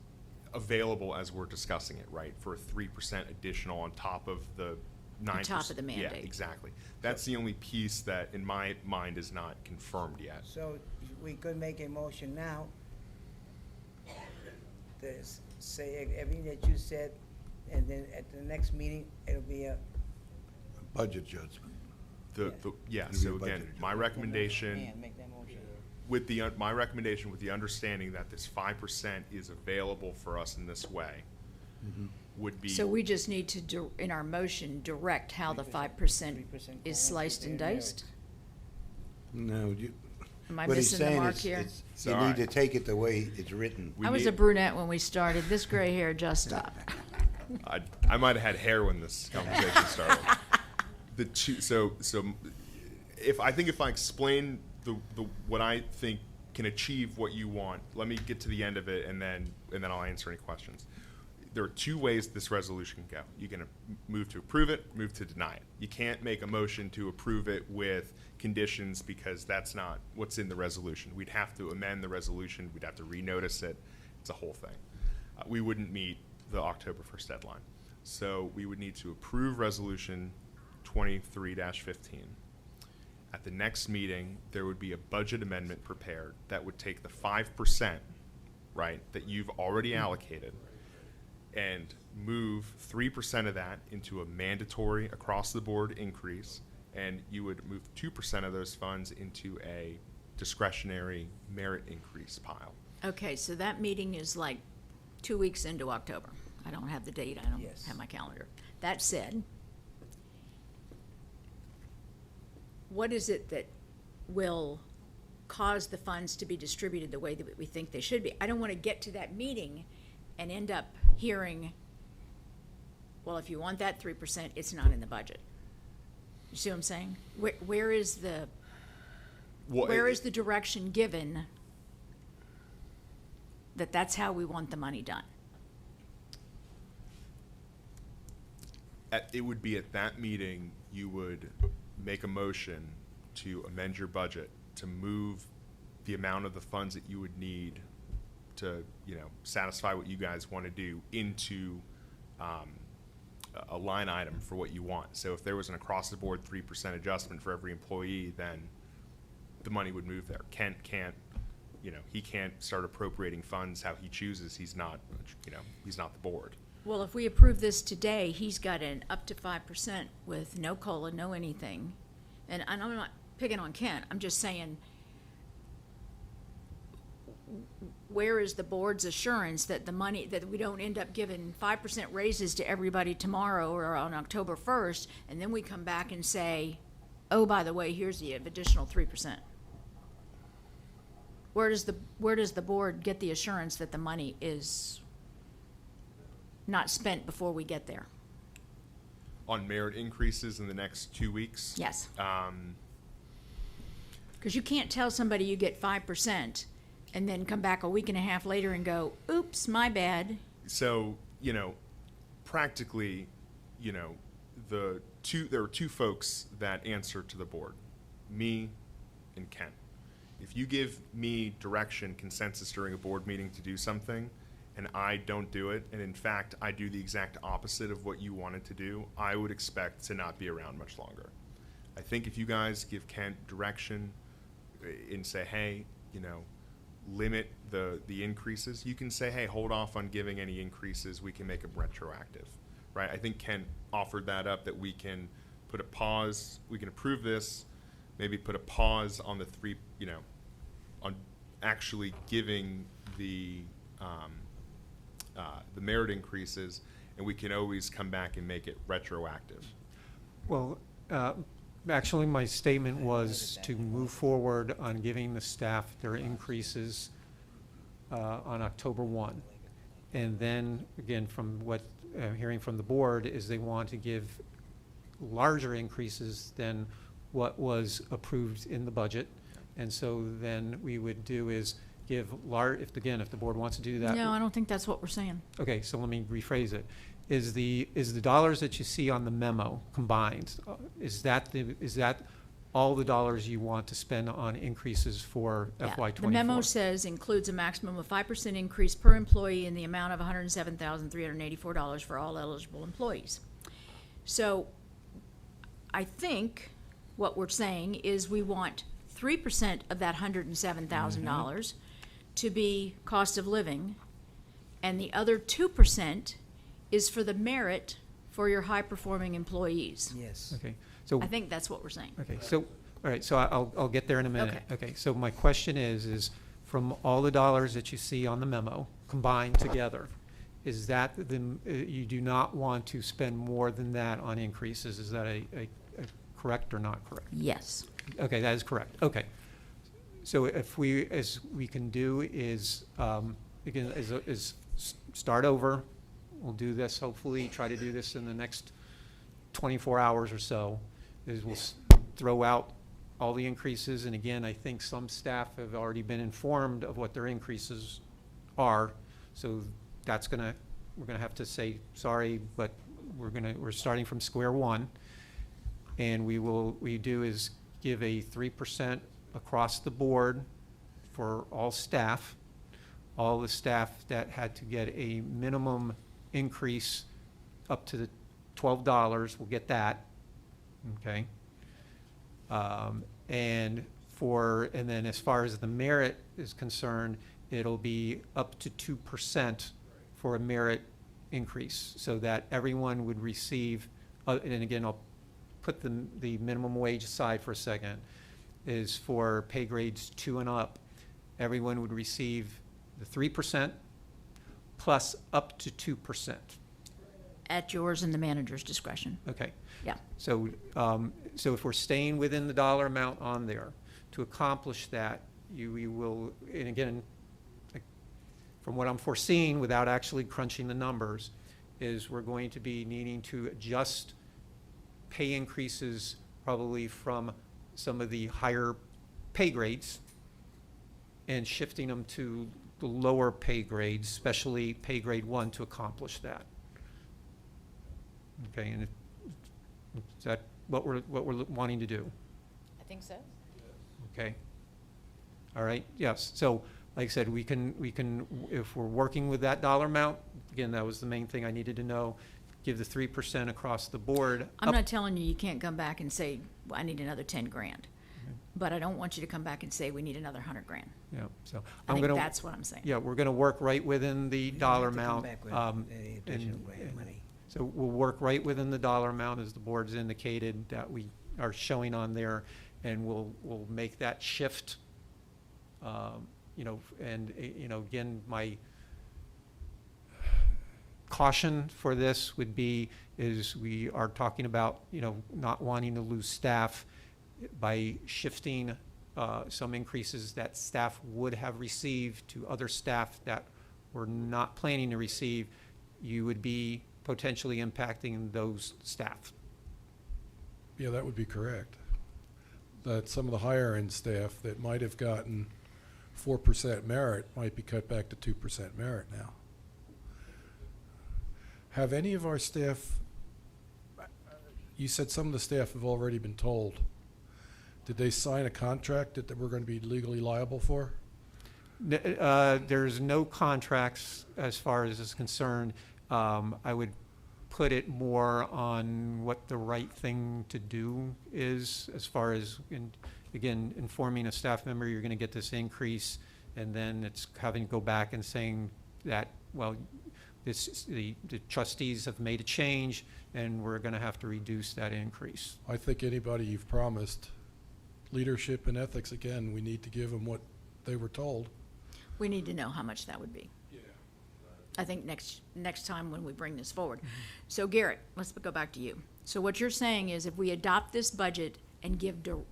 S7: available as we're discussing it, right? For a 3% additional on top of the 9%.
S10: On top of the
S7: Yeah,
S10: mandate.
S7: exactly. That's the only piece that, in my mind, is not confirmed yet.
S8: So we could make a motion now to say everything that you said, and then at the next meeting, it'll be a.
S1: Budget judgment.
S7: Yeah,
S1: It'll be
S7: so
S1: a budget
S7: again, my recommendation,
S8: Yeah, make that motion.
S7: my recommendation with the understanding that this 5% is available for us in this way would be.
S10: So we just need to, in our motion, direct how the 5%
S8: 3%
S10: is
S8: going
S10: sliced
S8: to
S10: and
S8: their
S10: diced?
S1: No,
S10: Am I
S1: what he's
S10: missing the
S1: saying
S10: mark
S1: is,
S10: here?
S1: you
S7: All
S1: need
S7: right.
S1: to take it the way it's written.
S7: We
S10: I was
S7: need-
S10: a brunette when we started. This gray hair just stopped.
S7: I might have had hair when this conversation started. If I explain what I think can achieve what you want, let me get to the end of it, and then I'll answer any questions. There are two ways this resolution can go. You can move to approve it, move to deny it. You can't make a motion to approve it with conditions because that's not what's in the resolution. We'd have to amend the resolution. We'd have to renotice it. It's a whole thing. We wouldn't meet the October 1st deadline. So we would need to approve resolution 23-15. At the next meeting, there would be a budget amendment prepared that would take the 5%, right, that you've already allocated and move 3% of that into a mandatory across-the-board increase, and you would move 2% of those funds into a discretionary merit increase pile.
S10: Okay, so that meeting is like 2 weeks into October. I don't have the date. I don't
S8: Yes.
S10: have my calendar. That said, what is it that will cause the funds to be distributed the way that we think they should be. I don't want to get to that meeting and end up hearing, well, if you want that 3%, it's not in the budget. You see what I'm saying? Where is the direction given that that's how we want the money done?
S7: It would be at that meeting, you would make a motion to amend your budget to move the amount of the funds that you would need to, satisfy what you guys want to do into a line item for what you want. So if there was an across-the-board 3% adjustment for every employee, then the money would move there. Kent can't, he can't start appropriating funds how he chooses. He's not, he's not the board.
S10: Well, if we approve this today, he's got an up to 5% with no COLA, no anything. And I'm not picking on Kent, I'm just saying, where is the board's assurance that the money, that we don't end up giving 5% raises to everybody tomorrow or on October 1st, and then we come back and say, oh, by the way, here's the additional 3%? Where does the board get the assurance that the money is not spent before we get there?
S7: On merit increases in the next 2 weeks?
S10: Yes. Because you can't tell somebody you get 5% and then come back a week and a half later and go, oops, my bad.
S7: So, practically, there are two folks that answer to the board, me and Ken. If you give me direction, consensus during a board meeting to do something, and I don't do it, and in fact, I do the exact opposite of what you wanted to do, I would expect to not be around much longer. I think if you guys give Kent direction and say, hey, limit the increases, you can say, hey, hold off on giving any increases, we can make them retroactive, right? I think Kent offered that up, that we can put a pause, we can approve this, maybe put a pause on the on actually giving the merit increases, and we can always come back and make it retroactive.
S5: Well, actually, my statement was to move forward on giving the staff their increases on October 1. And then, again, from what I'm hearing from the board, is they want to give larger increases than what was approved in the budget. And so then we would do is give if the board wants to do that.
S10: No, I don't think that's what we're saying.
S5: Okay, so let me rephrase it. Is the dollars that you see on the memo combined, is that all the dollars you want to spend on increases for
S10: Yeah.
S5: FY24?
S10: The memo says includes a maximum of 5% increase per employee in the amount of $107,384 for all eligible employees. So I think what we're saying is we want 3% of that $107,000 to be cost of living, and the other 2% is for the merit for your high-performing employees.
S8: Yes.
S5: Okay, so.
S10: I think that's what we're saying.
S5: Okay, so, all right, so I'll get there in a minute.
S10: Okay.
S5: So my question is from all the dollars that you see on the memo combined together, is that you do not want to spend more than that on increases? Is that a correct or not correct?
S10: Yes.
S5: Okay, that is correct. Okay. So as we can do is, again, is start over. We'll do this, hopefully, try to do this in the next 24 hours or so, is we'll throw out all the increases. And again, I think some staff have already been informed of what their increases are. So we're gonna have to say, sorry, but we're starting from square one. And we do is give a 3% across the board for all staff. All the staff that had to get a minimum increase up to the $12 will get that, okay? And then as far as the merit is concerned, it'll be up to 2% for a merit increase, so that everyone would receive, and again, I'll put the minimum wage aside for a second, is for pay grades 2 and up, everyone would receive the 3% plus up to 2%.
S10: At yours and the manager's discretion.
S5: Okay.
S10: Yeah.
S5: So if we're staying within the dollar amount on there, to accomplish that, you will, and again, from what I'm foreseeing without actually crunching the numbers, is we're going to be needing to adjust pay increases probably from some of the higher pay grades and shifting them to the lower pay grades, especially pay grade 1, to accomplish that. Okay, and is that what we're wanting to do?
S10: I think so.
S5: Okay. All right, yes. So, like I said, we can, if we're working with that dollar amount, again, that was the main thing I needed to know, give the 3% across the board.
S10: I'm
S5: up-
S10: not telling you can't come back and say, "Well, I need another 10 grand. But I don't want you to come back and say, we need another 100 grand.
S5: Yeah, so
S10: I
S5: I'm
S10: think
S5: gonna.
S10: that's what I'm saying.
S5: Yeah, we're gonna work right within the dollar amount.
S8: Any additional
S5: and-
S8: money.
S5: So we'll work right within the dollar amount as the board's indicated that we are showing on there, and we'll make that shift. You know, and, you know, again, my caution for this would be, is we are talking about, you know, not wanting to lose staff by shifting some increases that staff would have received to other staff that were not planning to receive. You would be potentially impacting those staff.
S2: Yeah, that would be correct. That some of the higher end staff that might have gotten 4% merit might be cut back to 2% merit now. Have any of our staff, you said some of the staff have already been told, did they sign a contract that we're going to be legally liable for?
S5: There's no contracts as far as is concerned. I would put it more on what the right thing to do is, as far as, again, informing a staff member, you're going to get this increase, and then it's having to go back and saying that, well, the trustees have made a change, and we're going to have to reduce that increase.
S2: I think anybody you've promised leadership and ethics, again, we need to give them what they were told.
S10: We need to know how much that would be. I think next time when we bring this forward. So Garrett, let's go back to you. So what you're saying is if we adopt this budget and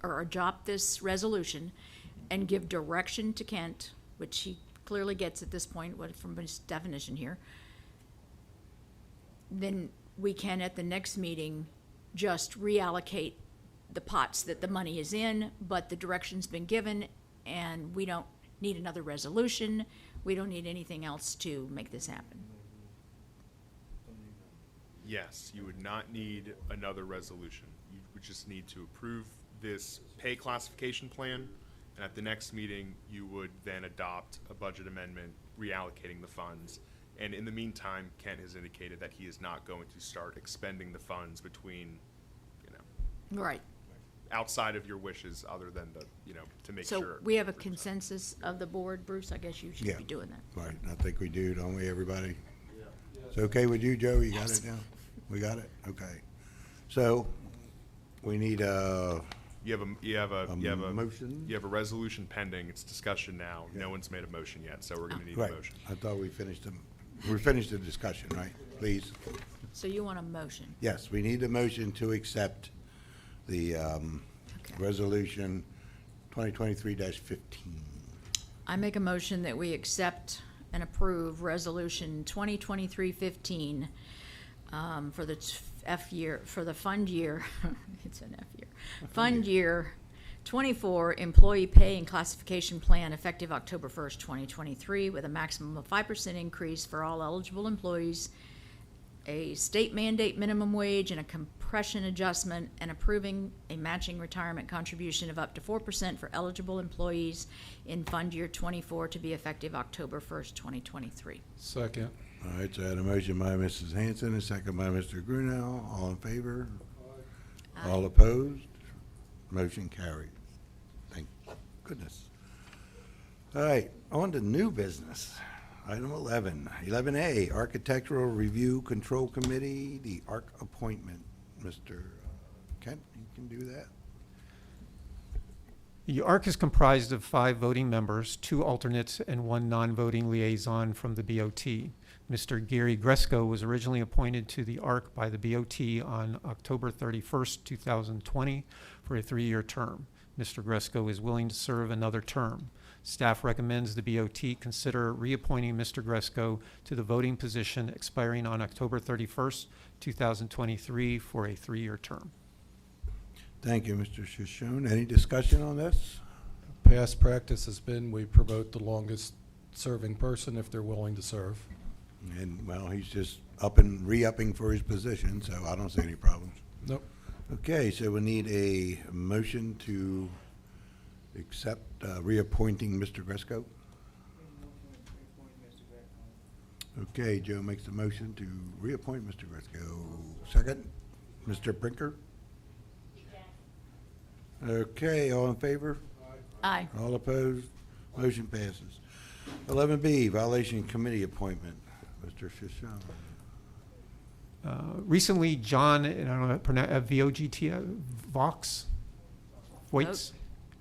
S10: or adopt this resolution and give direction to Kent, which he clearly gets at this point, from his definition here, then we can at the next meeting just reallocate the pots that the money is in, but the direction's been given, and we don't need another resolution. We don't need anything else to make this happen.
S7: Yes, you would not need another resolution. You would just need to approve this pay classification plan, and at the next meeting, you would then adopt a budget amendment reallocating the funds. And in the meantime, Kent has indicated that he is not going to start expending the funds between, you know,
S10: Right.
S7: outside of your wishes, other than the, you know, to make sure.
S10: So we have a consensus of the board, Bruce? I guess you should
S1: Yeah.
S10: be doing that.
S1: Right, I think we do, don't we, everybody? It's okay with you, Joe? You got it now? We got it? Okay. So, we need a
S7: You have a
S1: motion?
S7: You have a resolution pending. It's discussion now. No one's made a motion yet, so we're gonna need a
S1: Right,
S7: motion.
S1: I thought we finished we finished the discussion, right? Please.
S10: So you want a motion?
S1: Yes, we need a motion to accept the resolution 2023-15.
S10: I make a motion that we accept and approve Resolution 2023-15 for the for the fund year, it's an F year, fund year 24 employee pay and classification plan effective October 1st, 2023, with a maximum of 5% increase for all eligible employees, a state mandate minimum wage and a compression adjustment, and approving a matching retirement contribution of up to 4% for eligible employees in fund year 24 to be effective October 1st, 2023.
S2: Second.
S1: All right, so I had a motion by Mrs. Hanson, a second by Mr. Grunau. All in favor? All opposed? Motion carried. Thank goodness. All right, on to new business. Item 11, 11A, Architectural Review Control Committee, the ARC appointment. Mr. Kent, you can do that?
S5: The ARC is comprised of 5 voting members, 2 alternates, and 1 non-voting liaison from the BOT. Mr. Gary Gresco was originally appointed to the ARC by the BOT on October 31st, 2020 for a 3-year term. Mr. Gresco is willing to serve another term. Staff recommends the BOT consider reappointing Mr. Gresco to the voting position expiring on October 31st, 2023 for a 3-year term.
S1: Thank you, Mr. Shoshone. Any discussion on this?
S2: Past practice has been we promote the longest serving person if they're willing to serve.
S1: And, well, he's just re-upping for his position, so I don't see any problems.
S2: Nope.
S1: Okay, so we need a motion to accept reappointing Mr. Gresco. Okay, Joe makes the motion to reappoint Mr. Gresco. Second, Mr. Brinker. Okay, all in favor?
S10: Aye.
S1: All opposed? Motion passes. 11B, Violation Committee Appointment. Mr. Shoshone.
S5: Recently, John, I don't know, V-O-G-T, Vox? Voights?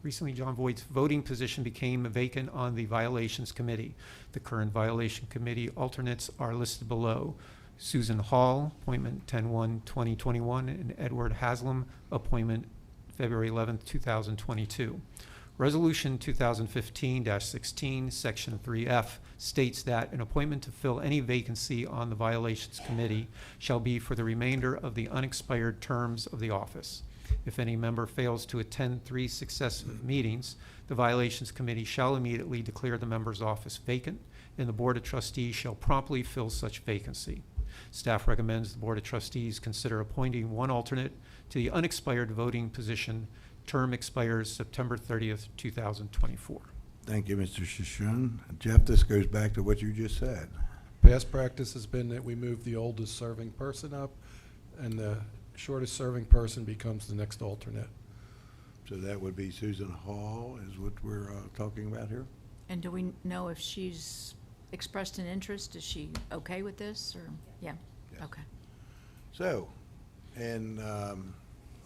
S5: Recently, John Voight's voting position became vacant on the Violations Committee. The current Violation Committee alternates are listed below. Susan Hall, appointment 10/1/2021, and Edward Haslam, appointment February 11th, 2022. Resolution 2015-16, Section 3F, states that an appointment to fill any vacancy on the Violations Committee shall be for the remainder of the unexpired terms of the office. If any member fails to attend 3 successive meetings, the Violations Committee shall immediately declare the member's office vacant, and the Board of Trustees shall promptly fill such vacancy. Staff recommends the Board of Trustees consider appointing 1 alternate to the unexpired voting position. Term expires September 30th, 2024.
S1: Thank you, Mr. Shoshone. Jeff, this goes back to what you just said.
S2: Past practice has been that we move the oldest serving person up, and the shortest serving person becomes the next alternate.
S1: So that would be Susan Hall is what we're talking about here?
S10: And do we know if she's expressed an interest? Is she okay with this, or, yeah?
S1: Yes.
S10: Okay.
S1: So, and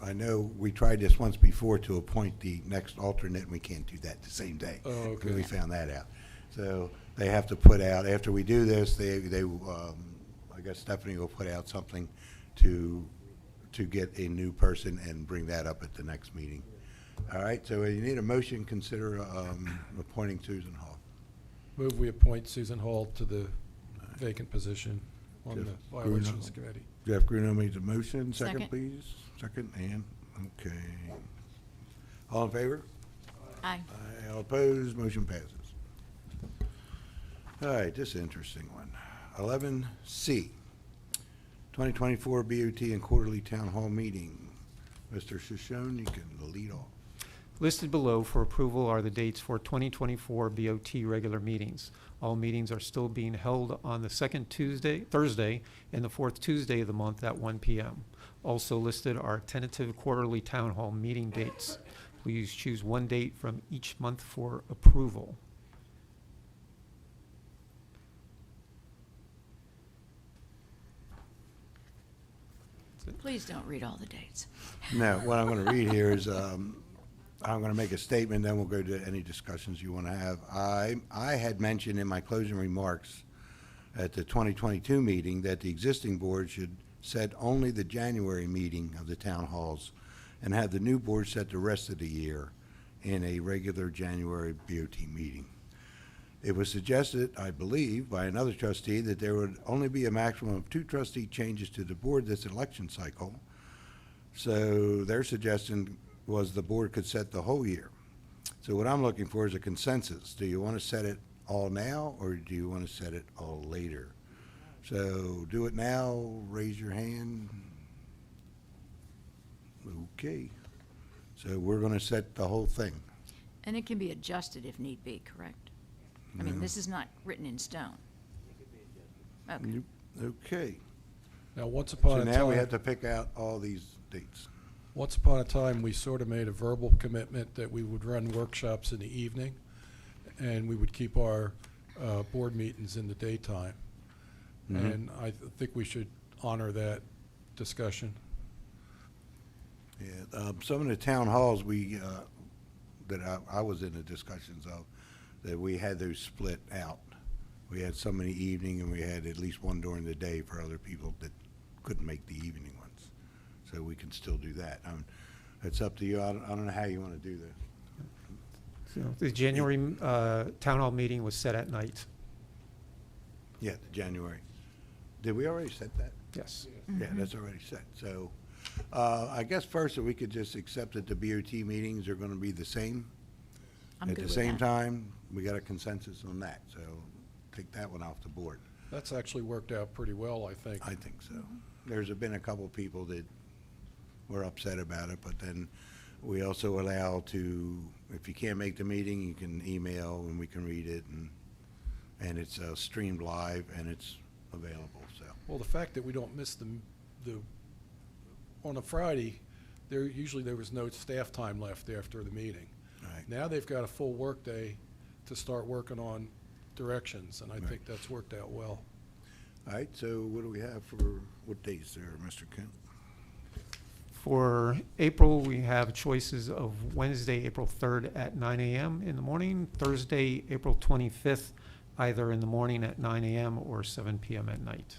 S1: I know we tried this once before to appoint the next alternate, and we can't do that the same day.
S2: Oh, okay.
S1: 'Cause we found that out. So they have to put out, after we do this, I guess Stephanie will put out something to get a new person and bring that up at the next meeting. All right, so you need a motion, consider appointing Susan Hall.
S2: Move we appoint Susan Hall to the vacant position on
S1: Jeff
S2: the Violations
S1: Bruno.
S2: Committee.
S1: Jeff Bruno made the motion. Second,
S10: Second.
S1: please. Second, Ann. Okay. All in favor?
S10: Aye.
S1: Aye. All opposed? Motion passes. All right, this is an interesting one. 11C, 2024 BOT and Quarterly Town Hall Meeting. Mr. Shoshone, you can lead off.
S5: Listed below for approval are the dates for 2024 BOT regular meetings. All meetings are still being held on the second Thursday, and the 4th Tuesday of the month at 1 p.m. Also listed are tentative quarterly town hall meeting dates. Please choose one date from each month for approval.
S10: Please don't read all the dates.
S1: No, what I'm going to read here is, I'm going to make a statement, then we'll go to any discussions you want to have. I had mentioned in my closing remarks at the 2022 meeting that the existing board should set only the January meeting of the town halls and have the new board set the rest of the year in a regular January BOT meeting. It was suggested, I believe, by another trustee that there would only be a maximum of 2 trustee changes to the board this election cycle. So their suggestion was the board could set the whole year. So what I'm looking for is a consensus. Do you want to set it all now, or do you want to set it all later? So do it now, raise your hand. Okay. So we're going to set the whole thing.
S10: And it can be adjusted if need be, correct? I mean, this is not written in stone. Okay.
S1: Okay.
S2: Now, once
S1: So
S2: upon a
S1: now we
S2: time,
S1: have to pick out all these dates.
S2: once upon a time, we sort of made a verbal commitment that we would run workshops in the evening, and we would keep our board meetings in the daytime.
S1: Mhm.
S2: And I think we should honor that discussion.
S1: Yeah, some of the town halls that I was in the discussions of, that we had those split out. We had some in the evening, and we had at least one during the day for other people that couldn't make the evening ones. So we can still do that. It's up to you. I don't know how you want to do this.
S5: So the January town hall meeting was set at night.
S1: Yeah, the January. Did we already set that?
S5: Yes.
S1: Yeah, that's already set. So, I guess first, if we could just accept that the BOT meetings are gonna be the same.
S10: I'm
S1: At
S10: good
S1: the
S10: with
S1: same
S10: that.
S1: time, we got a consensus on that, so take that one off the board.
S2: That's actually worked out pretty well, I think.
S1: I think so. There's been a couple people that were upset about it, but then we also allow to, if you can't make the meeting, you can email and we can read it, and it's streamed live and it's available, so.
S2: Well, the fact that we don't miss on a Friday, usually there was no staff time left after the meeting.
S1: Right.
S2: Now they've got a full workday to start working on directions, and I
S1: Right.
S2: think that's worked out well.
S1: All right, so what do we have for, what dates there, Mr. Kent?
S5: For April, we have choices of Wednesday, April 3rd at 9 a.m. in the morning, Thursday, April 25th, either in the morning at 9 a.m. or 7 p.m. at night.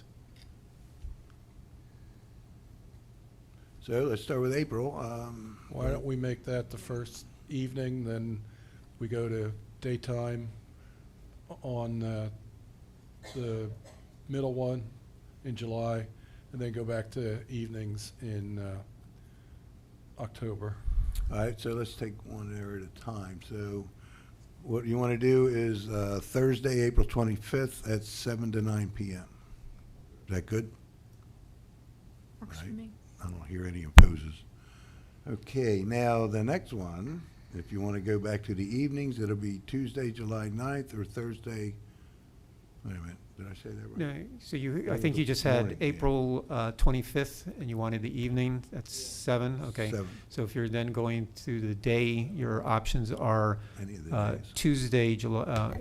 S1: So let's start with April.
S2: Why don't we make that the first evening, then we go to daytime on the middle one in July, and then go back to evenings in October.
S1: All right, so let's take one there at a time. So what you want to do is Thursday, April 25th at 7 to 9 p.m. Is that good?
S10: Works for
S1: Right.
S10: me.
S1: I don't hear any opposes. Okay, now the next one, if you want to go back to the evenings, it'll be Tuesday, July 9th, or Thursday, wait a minute, did I say that right?
S5: No, so I
S1: Oh,
S5: think you just
S1: morning,
S5: had
S1: yeah.
S5: April 25th, and you wanted the evening, that's 7, okay.
S1: 7,
S5: So if you're then going to the day, your options are
S1: any of the days.
S5: Tuesday,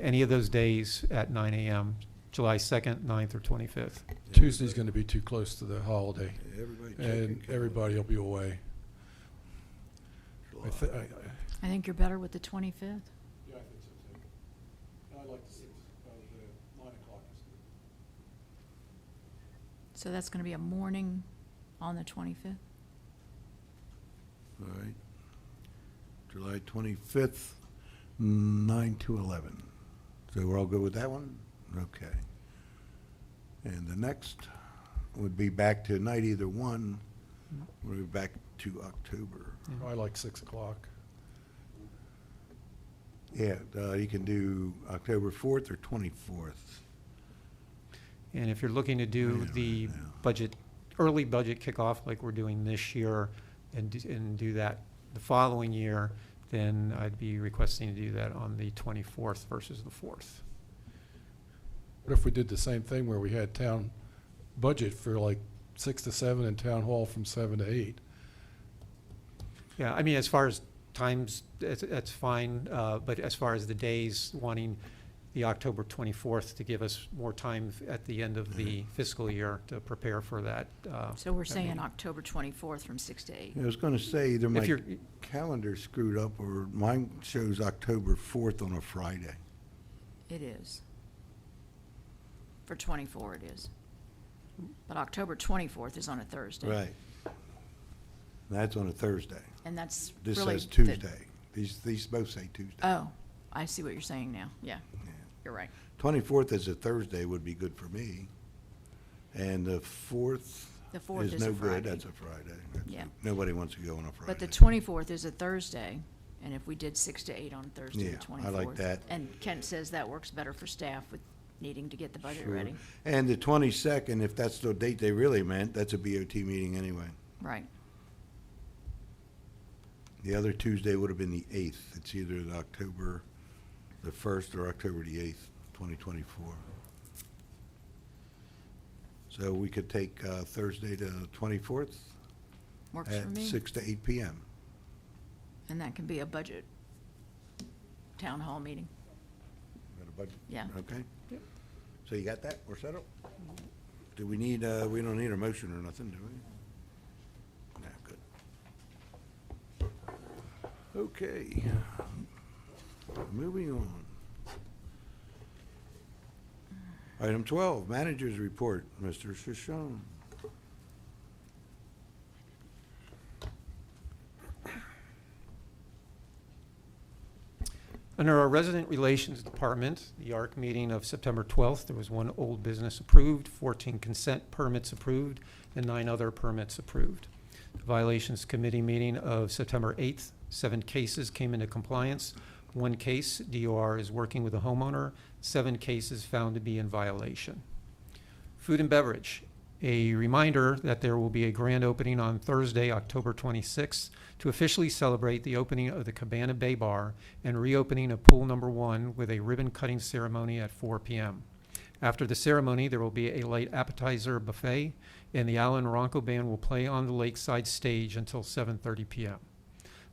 S5: any of those days at 9 a.m., July 2nd, 9th, or 25th.
S2: Tuesday's gonna be too close to the holiday,
S1: Everybody check
S2: and
S1: your calendar.
S2: everybody will be away.
S1: July.
S10: I think you're better with the 25th.
S2: Yeah, I think so too. I like the 9 o'clock is good.
S10: So that's going to be a morning on the 25th.
S1: All right. July 25th, 9 to 11. So we're all good with that one? Okay. And the next would be back to night either one, we'll be back to October.
S2: I like 6 o'clock.
S1: Yeah, you can do October 4th or 24th.
S5: And if you're looking to do
S1: Yeah,
S5: the
S1: right now.
S5: early budget kickoff like we're doing this year, and do that the following year, then I'd be requesting to do that on the 24th versus the 4th.
S2: What if we did the same thing where we had town budget for like 6 to 7 and town hall from 7 to 8?
S5: Yeah, I mean, as far as times, that's fine, but as far as the days, wanting the October 24th to give us more time at the end of the fiscal year to prepare for that.
S10: So we're
S5: that
S10: saying
S5: meeting.
S10: October 24th from 6 to 8.
S1: I was going to say either my
S5: you're-
S1: calendar screwed up or mine shows October 4th on a Friday.
S10: It is. For 24, it is. But October 24th is on a Thursday.
S1: Right. That's on a Thursday.
S10: And that's
S1: This
S10: really.
S1: says
S10: the-
S1: Tuesday. These both say Tuesday.
S10: Oh, I see what you're saying now. Yeah,
S1: Yeah.
S10: you're right.
S1: 24th is a Thursday would be good for me. And the 4th
S10: The 4th
S1: is
S10: is a
S1: no good.
S10: Friday.
S1: That's a Friday. That's-
S10: Yeah.
S1: Nobody wants to go on a Friday.
S10: But the 24th is a Thursday, and if we did 6 to 8 on Thursday, the
S1: Yeah,
S10: 24th.
S1: I like that.
S10: And Kent says that works better for staff with needing to get the budget
S1: Sure.
S10: ready.
S1: And the 22nd, if that's the date they really meant, that's a BOT meeting anyway.
S10: Right.
S1: The other Tuesday would have been the 8th. It's either the October the 1st or October the 8th, 2024. So we could take Thursday the 24th
S10: Works for
S1: at
S10: me.
S1: 6 to 8 p.m.
S10: And that can be a budget town hall meeting.
S1: Got a budget?
S10: Yeah.
S1: Okay. So you got that? We're settled? Do we need, we don't need a motion or nothing, do we? No, good. Okay. Moving on. Item 12, Manager's Report, Mr. Shoshone.
S5: Under our Resident Relations Department, the ARC meeting of September 12th, there was 1 old business approved, 14 consent permits approved, and 9 other permits approved. The Violations Committee meeting of September 8th, 7 cases came into compliance. 1 case, DOR is working with a homeowner. 7 cases found to be in violation. Food and beverage. A reminder that there will be a grand opening on Thursday, October 26th, to officially celebrate the opening of the Cabana Bay Bar and reopening of pool number 1 with a ribbon-cutting ceremony at 4 p.m. After the ceremony, there will be a light appetizer buffet, and the Alan Ronco Band will play on the lakeside stage until 7:30 p.m.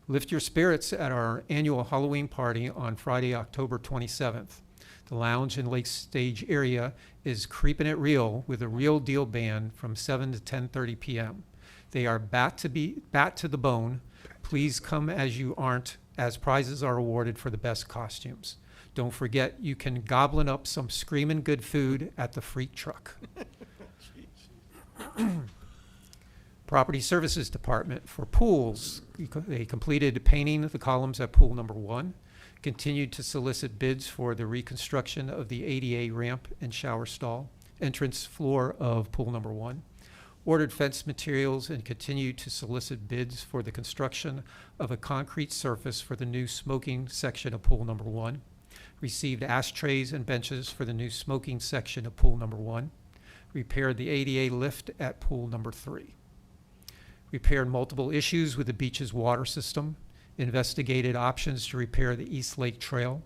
S5: Lift your spirits at our annual Halloween party on Friday, October 27th. The lounge and lake stage area is creeping it real with a Real Deal band from 7 to 10:30 p.m. They are bat to the bone. Please come as you aren't, as prizes are awarded for the best costumes. Don't forget, you can goblin up some screaming good food at the freak truck. Property Services Department for pools. They completed painting the columns at pool number 1. Continued to solicit bids for the reconstruction of the ADA ramp and shower stall, entrance floor of pool number 1. Ordered fence materials and continued to solicit bids for the construction of a concrete surface for the new smoking section of pool number 1. Received ashtrays and benches for the new smoking section of pool number 1. Repaired the ADA lift at pool number 3. Repaired multiple issues with the beach's water system. Investigated options to repair the East Lake Trail,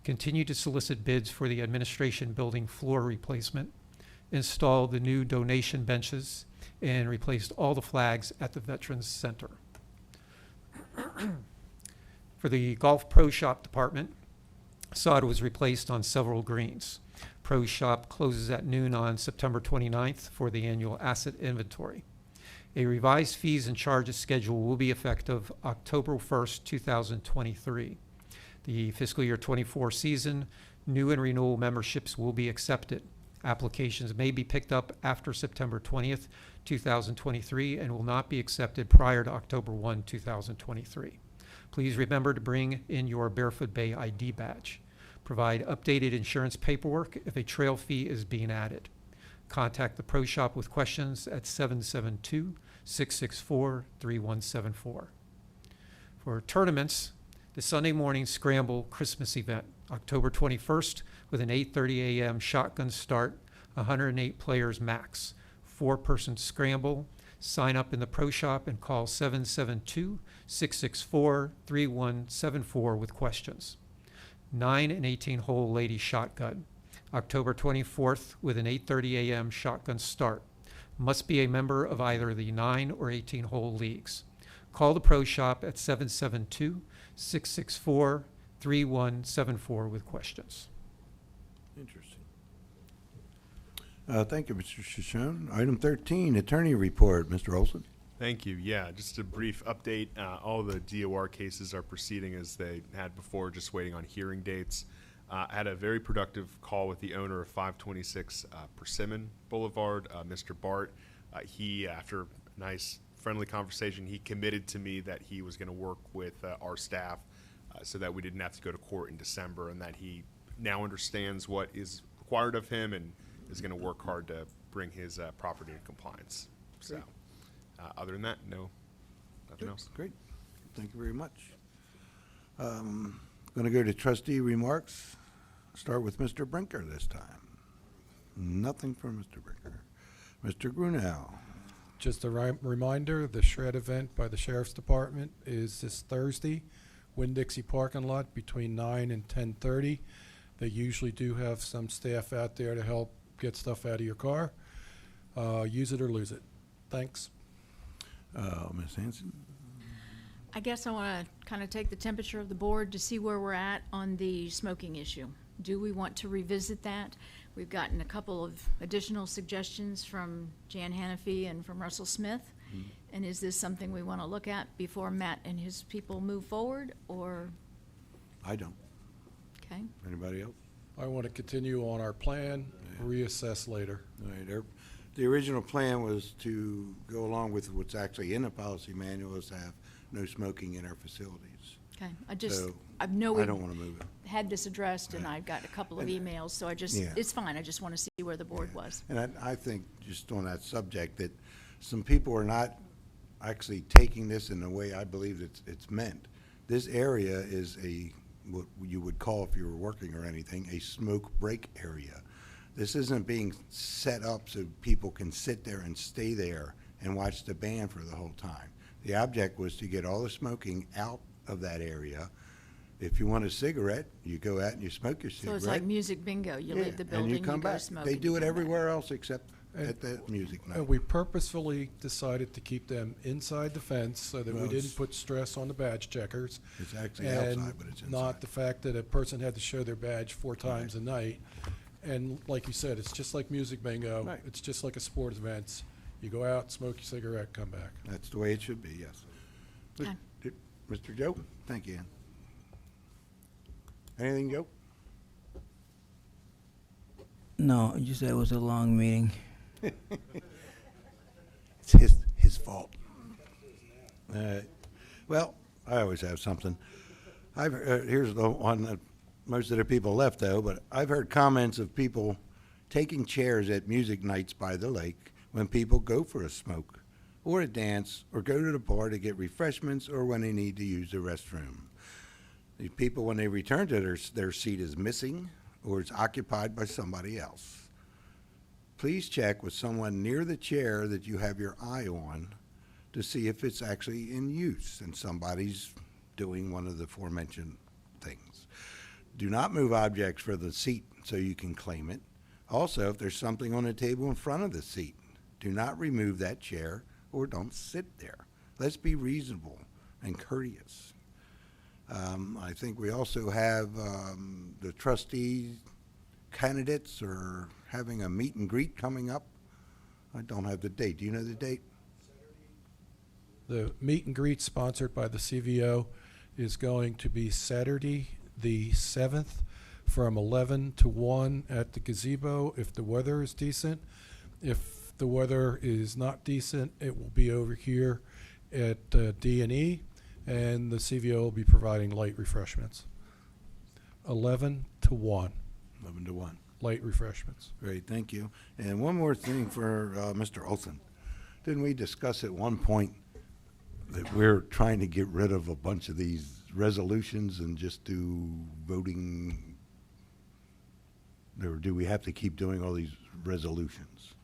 S5: continued to solicit bids for the administration building floor replacement, installed the new donation benches, and replaced all the flags at the Veterans Center. For the Golf Pro Shop Department, sod was replaced on several greens. Pro Shop closes at noon on September 29th for the annual asset inventory. A revised fees and charges schedule will be effective October 1st, 2023. The fiscal year 24 season, new and renewal memberships will be accepted. Applications may be picked up after September 20th, 2023, and will not be accepted prior to October 1, 2023. Please remember to bring in your Barefoot Bay ID badge. Provide updated insurance paperwork if a trail fee is being added. Contact the Pro Shop with questions at 772-664-3174. For tournaments, the Sunday morning Scramble Christmas event, October 21st, with an 8:30 a.m. shotgun start, 108 players max, 4-person scramble. Sign up in the Pro Shop and call 772-664-3174 with questions. 9 and 18-hole ladies shotgun, October 24th, with an 8:30 a.m. shotgun start. Must be a member of either the 9 or 18-hole leagues. Call the Pro Shop at 772-664-3174 with questions.
S1: Interesting. Thank you, Mr. Shoshone. Item 13, Attorney Report. Mr. Olson.
S7: Thank you. Yeah, just a brief update. All the DOR cases are proceeding as they had before, just waiting on hearing dates. I had a very productive call with the owner of 526 Persimmon Boulevard, Mr. Bart. He, after a nice, friendly conversation, he committed to me that he was going to work with our staff so that we didn't have to go to court in December, and that he now understands what is required of him and is going to work hard to bring his property in compliance. So, other than that, no, nothing else.
S1: Great. Thank you very much. Going to go to trustee remarks. Start with Mr. Brinker this time. Nothing from Mr. Brinker. Mr. Grunau.
S2: Just a reminder, the shred event by the Sheriff's Department is this Thursday, Winn-Dixie parking lot between 9 and 10:30. They usually do have some staff out there to help get stuff out of your car. Use it or lose it. Thanks.
S1: Ms. Hanson.
S10: I guess I want to kind of take the temperature of the board to see where we're at on the smoking issue. Do we want to revisit that? We've gotten a couple of additional suggestions from Jan Hannafy and from Russell Smith. And is this something we want to look at before Matt and his people move forward, or?
S1: I don't.
S10: Okay.
S1: Anybody else?
S2: I want to continue on our plan, reassess later.
S1: All right. The original plan was to go along with what's actually in the policy manual, is to have no smoking in our facilities.
S10: Okay,
S1: So,
S10: I know
S1: I
S10: we've
S1: don't want to move it.
S10: had this addressed, and I've got a couple of emails, so
S1: Yeah.
S10: it's fine, I just want to see where the board was.
S1: And I think, just on that subject, that some people are not actually taking this in the way I believe it's meant. This area is what you would call, if you were working or anything, a smoke break area. This isn't being set up so people can sit there and stay there and watch the band for the whole time. The object was to get all the smoking out of that area. If you want a cigarette, you go out and you smoke your
S10: So
S1: cigarette.
S10: it's like music bingo, you
S1: Yeah,
S10: leave the
S1: and
S10: building, you
S1: come
S10: go
S1: back.
S10: smoke.
S1: They
S10: and
S1: do
S10: you
S1: it
S10: come back.
S1: everywhere else except at that music night.
S2: And we purposefully decided to keep them inside the fence so that we
S1: Well,
S2: didn't
S1: it's-
S2: put stress on the badge checkers.
S1: It's actually
S2: and
S1: outside, but it's
S2: not
S1: inside.
S2: the fact that a person had to show their badge 4 times a night. And like you said, it's just like music bingo.
S1: Right.
S2: It's just like a sports event. You go out, smoke your cigarette, come back.
S1: That's the way it should be, yes.
S10: Okay.
S1: Mr. Joe? Thank you. Anything, Joe?
S8: No, you said it was a long meeting.
S1: It's his fault. Well, I always have something. Here's the one that most of the people left, though, but I've heard comments of people taking chairs at music nights by the lake when people go for a smoke or a dance or go to the bar to get refreshments or when they need to use the restroom. These people, when they return to their seat is missing or it's occupied by somebody else. Please check with someone near the chair that you have your eye on to see if it's actually in use and somebody's doing one of the aforementioned things. Do not move objects for the seat so you can claim it. Also, if there's something on the table in front of the seat, do not remove that chair or don't sit there. Let's be reasonable and courteous. I think we also have the trustee candidates are having a meet and greet coming up. I don't have the date. Do you know the date?
S2: The meet and greet sponsored by the CVO is going to be Saturday, the 7th, from 11 to 1 at the gazebo if the weather is decent. If the weather is not decent, it will be over here at D&E, and the CVO will be providing light refreshments. 11 to 1,
S1: 11 to 1.
S2: light refreshments.
S1: Great, thank you. And one more thing for Mr. Olson. Didn't we discuss at one point that we're trying to get rid of a bunch of these resolutions and just do voting? Or do we have to keep doing all these resolutions?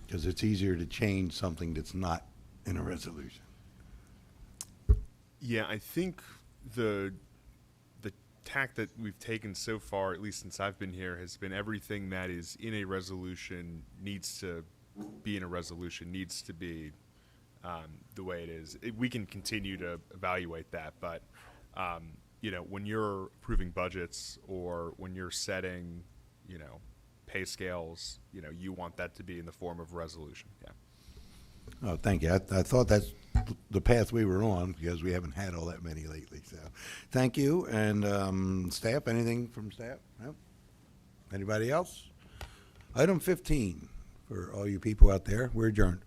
S1: Because it's easier to change something that's not in a resolution.
S7: Yeah, I think the tack that we've taken so far, at least since I've been here, has been everything that is in a resolution needs to be in a resolution, needs to be the way it is. We can continue to evaluate that, but when you're approving budgets or when you're setting, pay scales, you want that to be in the form of resolution. Yeah.
S1: Oh, thank you. I thought that's the path we were on because we haven't had all that many lately. So, thank you. And staff, anything from staff? No? Anybody else? Item 15 for all you people out there. We're adjourned.